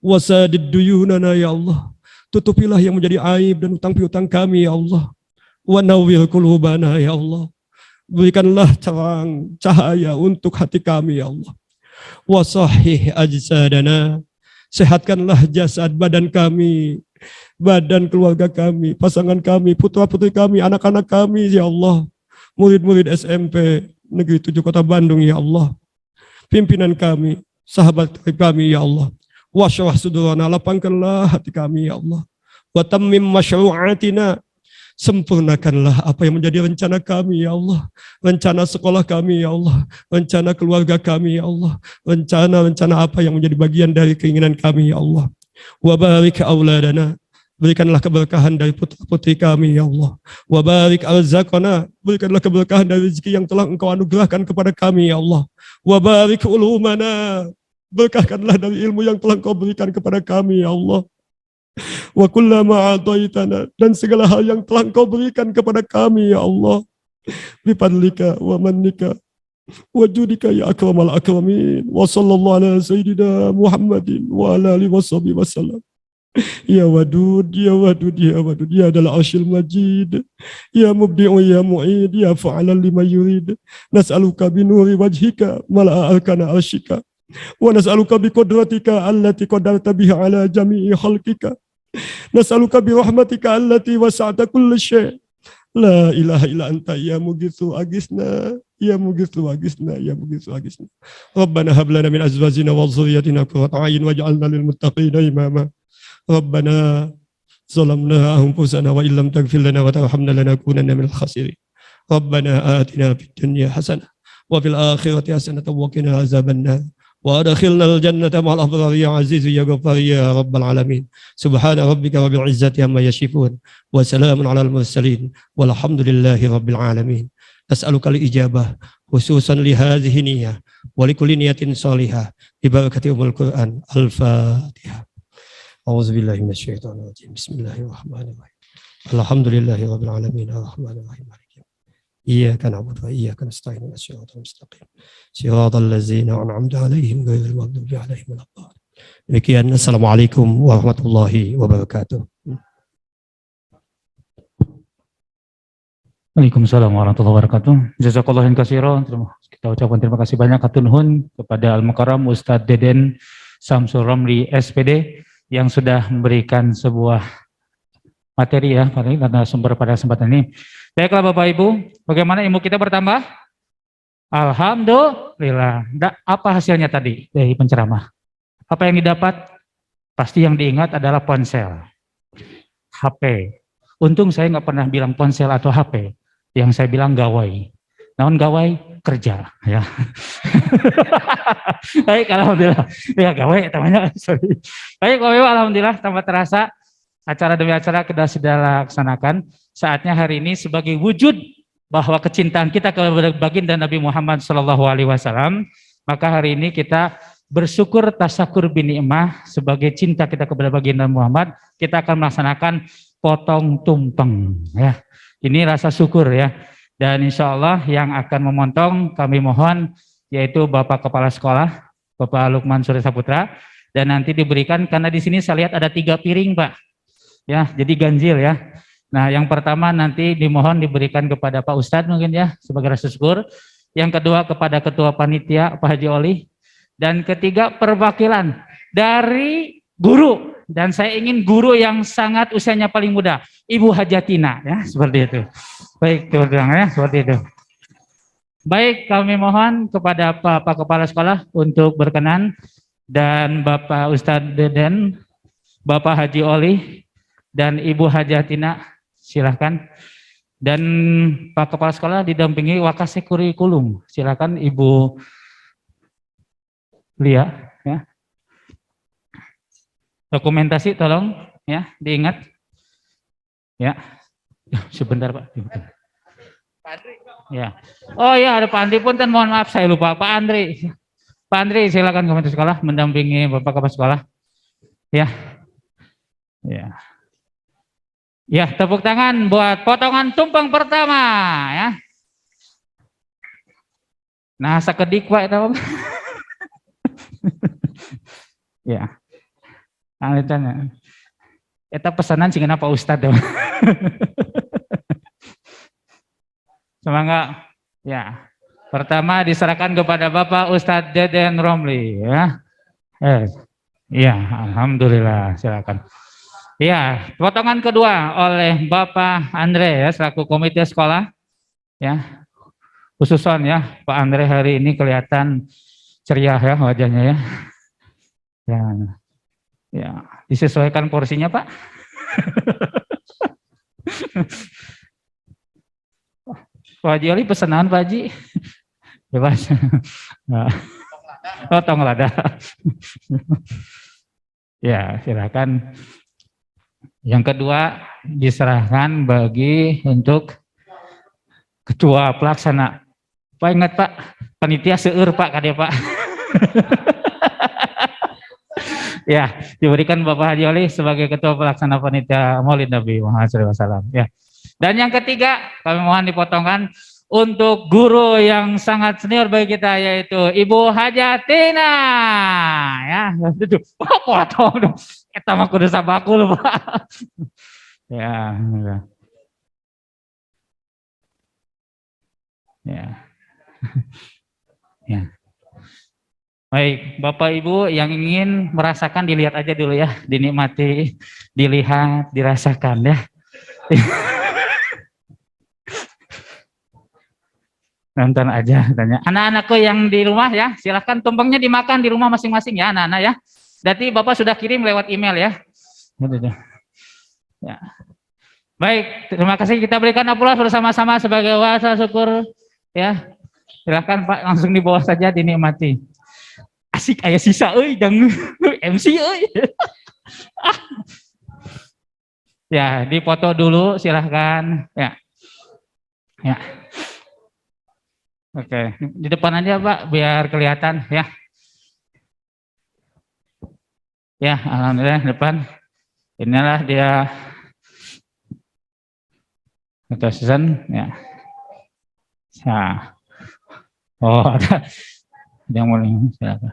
Wasadid duyunana ya Allah. Tutupilah yang menjadi aib dan utang piutang kami ya Allah. Wa nawwir qulubana ya Allah. Berikanlah terang cahaya untuk hati kami ya Allah. Wa sahih ajsadana. Sehatkanlah jasad badan kami, badan keluarga kami, pasangan kami, putra-putri kami, anak-anak kami ya Allah. Murid-murid SMP Negeri 7 Kota Bandung ya Allah. Pimpinan kami, sahabat kami ya Allah. Washrah sudurana, lapangkanlah hati kami ya Allah. Wa tammim masyru'atina, sempurnakanlah apa yang menjadi rencana kami ya Allah. Rencana sekolah kami ya Allah. Rencana keluarga kami ya Allah. Rencana-rencana apa yang menjadi bagian dari keinginan kami ya Allah. Wa barik auladana, berikanlah keberkahan dari putra-putri kami ya Allah. Wa barik arzaqana, berikanlah keberkahan dari rezeki yang telah Engkau anugerahkan kepada kami ya Allah. Wa barik ulumana, berkahkanlah dari ilmu yang telah Engkau berikan kepada kami ya Allah. Wa kullama a'taitana, dan segala hal yang telah Engkau berikan kepada kami ya Allah. Bifadlika wa mannika wa judika ya akramal akramin. Wa sallallahu ala sayyidina Muhammadin wa ala alihi washabihi wasallam. Ya wadud, ya wadud, ya wadud, ya adalah arsyil majid, ya mubdi'u, ya mu'id, ya fa'alan lima yurid. Nas'aluka binuri wajhika mala'a arkana arsyika, wa nas'aluka biqudratika allati qadarta biha ala jami'i khalqika. Nas'aluka birahmatika allati wasa'ta kulla syai'. La ilaha illa anta ya mugithu agisna, ya mugithu agisna, ya mugithu agisna. Rabbana hab lana min azwajina wa dhurriyyatina qurrata a'yun waj'alna lil muttaqina imama. Rabbana zalamna anfusana wa illam taghfir lana wa tarhamna lanakunanna minal khasirin. Rabbana atina fid dunya hasanah wa fil akhirati hasanah wa qina azabannar. Wa adkhilnal jannata ma'al abrar ya aziz ya ghaffar ya rabbal alamin. Subhana rabbika rabbil izzati amma yasifun wa salamun alal mursalin walhamdulillahi rabbil alamin. As'aluka al-ijabah khususan li hadhihi niyyah wa li kulli niyatin salihah bi barakati umul Qur'an. Al-Fatihah. A'udzubillahi minasyaitonir rajim. Bismillahirrahmanirrahim. Alhamdulillahi rabbil alamin arrahmanir rahim. Iyyaka na'budu wa iyyaka nasta'in ihdinas siratal mustaqim. Siratal ladzina an'amta 'alaihim ghairil maghdubi 'alaihim waladdallin. Demikian, assalamualaikum warahmatullahi wabarakatuh. Waalaikumsalam warahmatullahi wabarakatuh. Jazakallahu khairan. Kita ucapkan terima kasih banyak hatur nuhun kepada Al-Mukarram Ustadz Deden Samsul Romli SPD yang sudah memberikan sebuah materi ya karena sumber pada kesempatan ini. Baiklah Bapak Ibu, bagaimana ilmu kita bertambah? Alhamdulillah. Apa hasilnya tadi dari penceramah? Apa yang didapat? Pasti yang diingat adalah ponsel, HP. Untung saya nggak pernah bilang ponsel atau HP. Yang saya bilang gawai. Namun gawai kerja ya. Baik, alhamdulillah. Ya gawai namanya. Sorry. Baik, alhamdulillah tambah terasa acara demi acara kita sudah laksanakan. Saatnya hari ini sebagai wujud bahwa kecintaan kita kepada baginda Nabi Muhammad SAW, maka hari ini kita bersyukur tasakur binikmah sebagai cinta kita kepada baginda Muhammad. Kita akan melaksanakan potong tumpeng ya. Ini rasa syukur ya. Dan insya Allah yang akan memotong kami mohon yaitu Bapak Kepala Sekolah, Bapak Lukman Surya Saputra, dan nanti diberikan karena di sini saya lihat ada 3 piring Pak, ya jadi ganjil ya. Nah yang pertama nanti dimohon diberikan kepada Pak Ustadz mungkin ya sebagai rasa syukur, yang kedua kepada Ketua Panitia Pak Haji Oli, dan ketiga perwakilan dari guru, dan saya ingin guru yang sangat usianya paling muda, Ibu Hajatina ya seperti itu. Baik, ya, seperti itu. Baik, kami mohon kepada Pak Kepala Sekolah untuk berkenan dan Bapak Ustadz Deden, Bapak Haji Oli, dan Ibu Hajatina, silahkan. Dan Pak Kepala Sekolah didampingi Wakase Kurikulum. Silakan Ibu Lia, ya. Dokumentasi tolong ya diingat. Ya. Sebentar Pak. Ya. Oh ya ada Pak Andri punten, mohon maaf saya lupa Pak Andri. Pak Andri silakan Komite Sekolah mendampingi Bapak Kepala Sekolah. Ya. Ya. Ya, tepuk tangan buat potongan tumpeng pertama ya. Nah, sakedik Pak itu. Ya. Alitan. Eta pesanan singana Pak Ustadz. Semangat. Ya. Pertama diserahkan kepada Bapak Ustadz Deden Romli ya. Ya, alhamdulillah, silakan. Ya, potongan kedua oleh Bapak Andre ya selaku komite sekolah ya. Khususon ya, Pak Andre hari ini kelihatan ceria ya wajahnya ya. Ya, ya disesuaikan porsinya Pak. Pak Haji Oli pesanan Pak Haji. Bebas. Tong lada. Ya, silakan. Yang kedua diserahkan bagi untuk ketua pelaksana. Pak ingat Pak, panitia seueur Pak kadya Pak. Ya, diberikan Bapak Haji Oli sebagai ketua pelaksana panitia Maulid Nabi Muhammad SAW. Ya. Dan yang ketiga kami mohon dipotongkan untuk guru yang sangat senior bagi kita yaitu Ibu Hajatina. Ya, potong dong. Kita mah kudu sabakul Pak. Ya, ya. Ya. Ya. Baik, Bapak Ibu yang ingin merasakan dilihat aja dulu ya, dinikmati, dilihat, dirasakan ya. Nonton aja tanya. Anak-anakku yang di rumah ya, silahkan tumpengnya dimakan di rumah masing-masing ya anak-anak ya. Berarti Bapak sudah kirim lewat email ya. Ya. Baik, terima kasih, kita berikan aplaus bersama-sama sebagai rasa syukur ya. Silahkan Pak langsung dibawa saja dinikmati. Asik aya sisa euy jangan MC euy. Ya, dipoto dulu silahkan ya. Ya. Oke, di depan aja Pak biar kelihatan ya. Ya, alhamdulillah depan. Inilah dia season ya. Nah. Oh, ada yang mau silakan.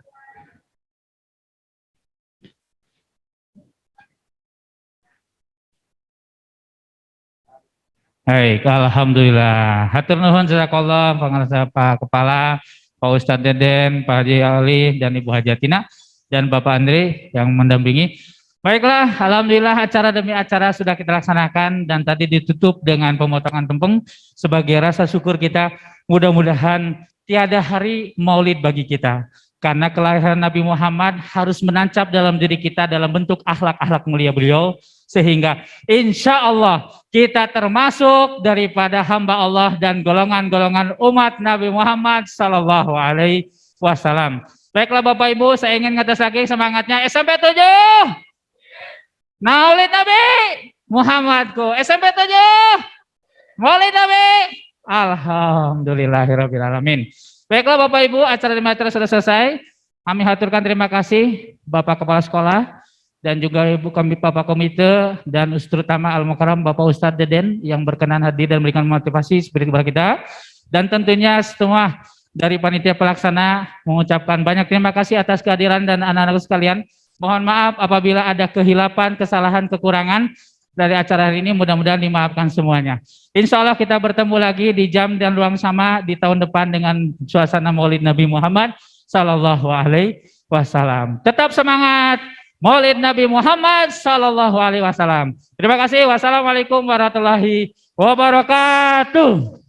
Baik, alhamdulillah. Hatur nuhun jazakallah pangarsa Pak Kepala, Pak Ustadz Deden, Pak Haji Ali dan Ibu Hajatina dan Bapak Andre yang mendampingi. Baiklah, alhamdulillah acara demi acara sudah kita laksanakan dan tadi ditutup dengan pemotongan tumpeng sebagai rasa syukur kita. Mudah-mudahan tiada hari maulid bagi kita. Karena kelahiran Nabi Muhammad harus menancap dalam diri kita dalam bentuk akhlak-akhlak mulia beliau. Sehingga insya Allah kita termasuk daripada hamba Allah dan golongan-golongan umat Nabi Muhammad Sallallahu Alaihi Wasallam. Baiklah Bapak Ibu, saya ingin ngetes lagi semangatnya SMP 7. Maulid Nabi Muhammadku. SMP 7. Maulid Nabi. Alhamdulillahirabbil alamin. Baiklah Bapak Ibu, acara sudah selesai. Kami haturkan terima kasih Bapak Kepala Sekolah dan juga Ibu kami Bapak Komite dan terutama Al-Mukarram Bapak Ustadz Deden yang berkenan hadir dan memberikan motivasi seperti kepada kita. Dan tentunya semua dari panitia pelaksana mengucapkan banyak terima kasih atas kehadiran dan anak-anak sekalian. Mohon maaf apabila ada kehilapan, kesalahan, kekurangan dari acara hari ini, mudah-mudahan dimaafkan semuanya. Insya Allah kita bertemu lagi di jam dan ruang sama di tahun depan dengan suasana Maulid Nabi Muhammad Sallallahu Alaihi Wasallam. Tetap semangat. Maulid Nabi Muhammad Sallallahu Alaihi Wasallam. Terima kasih. Wassalamualaikum warahmatullahi wabarakatuh.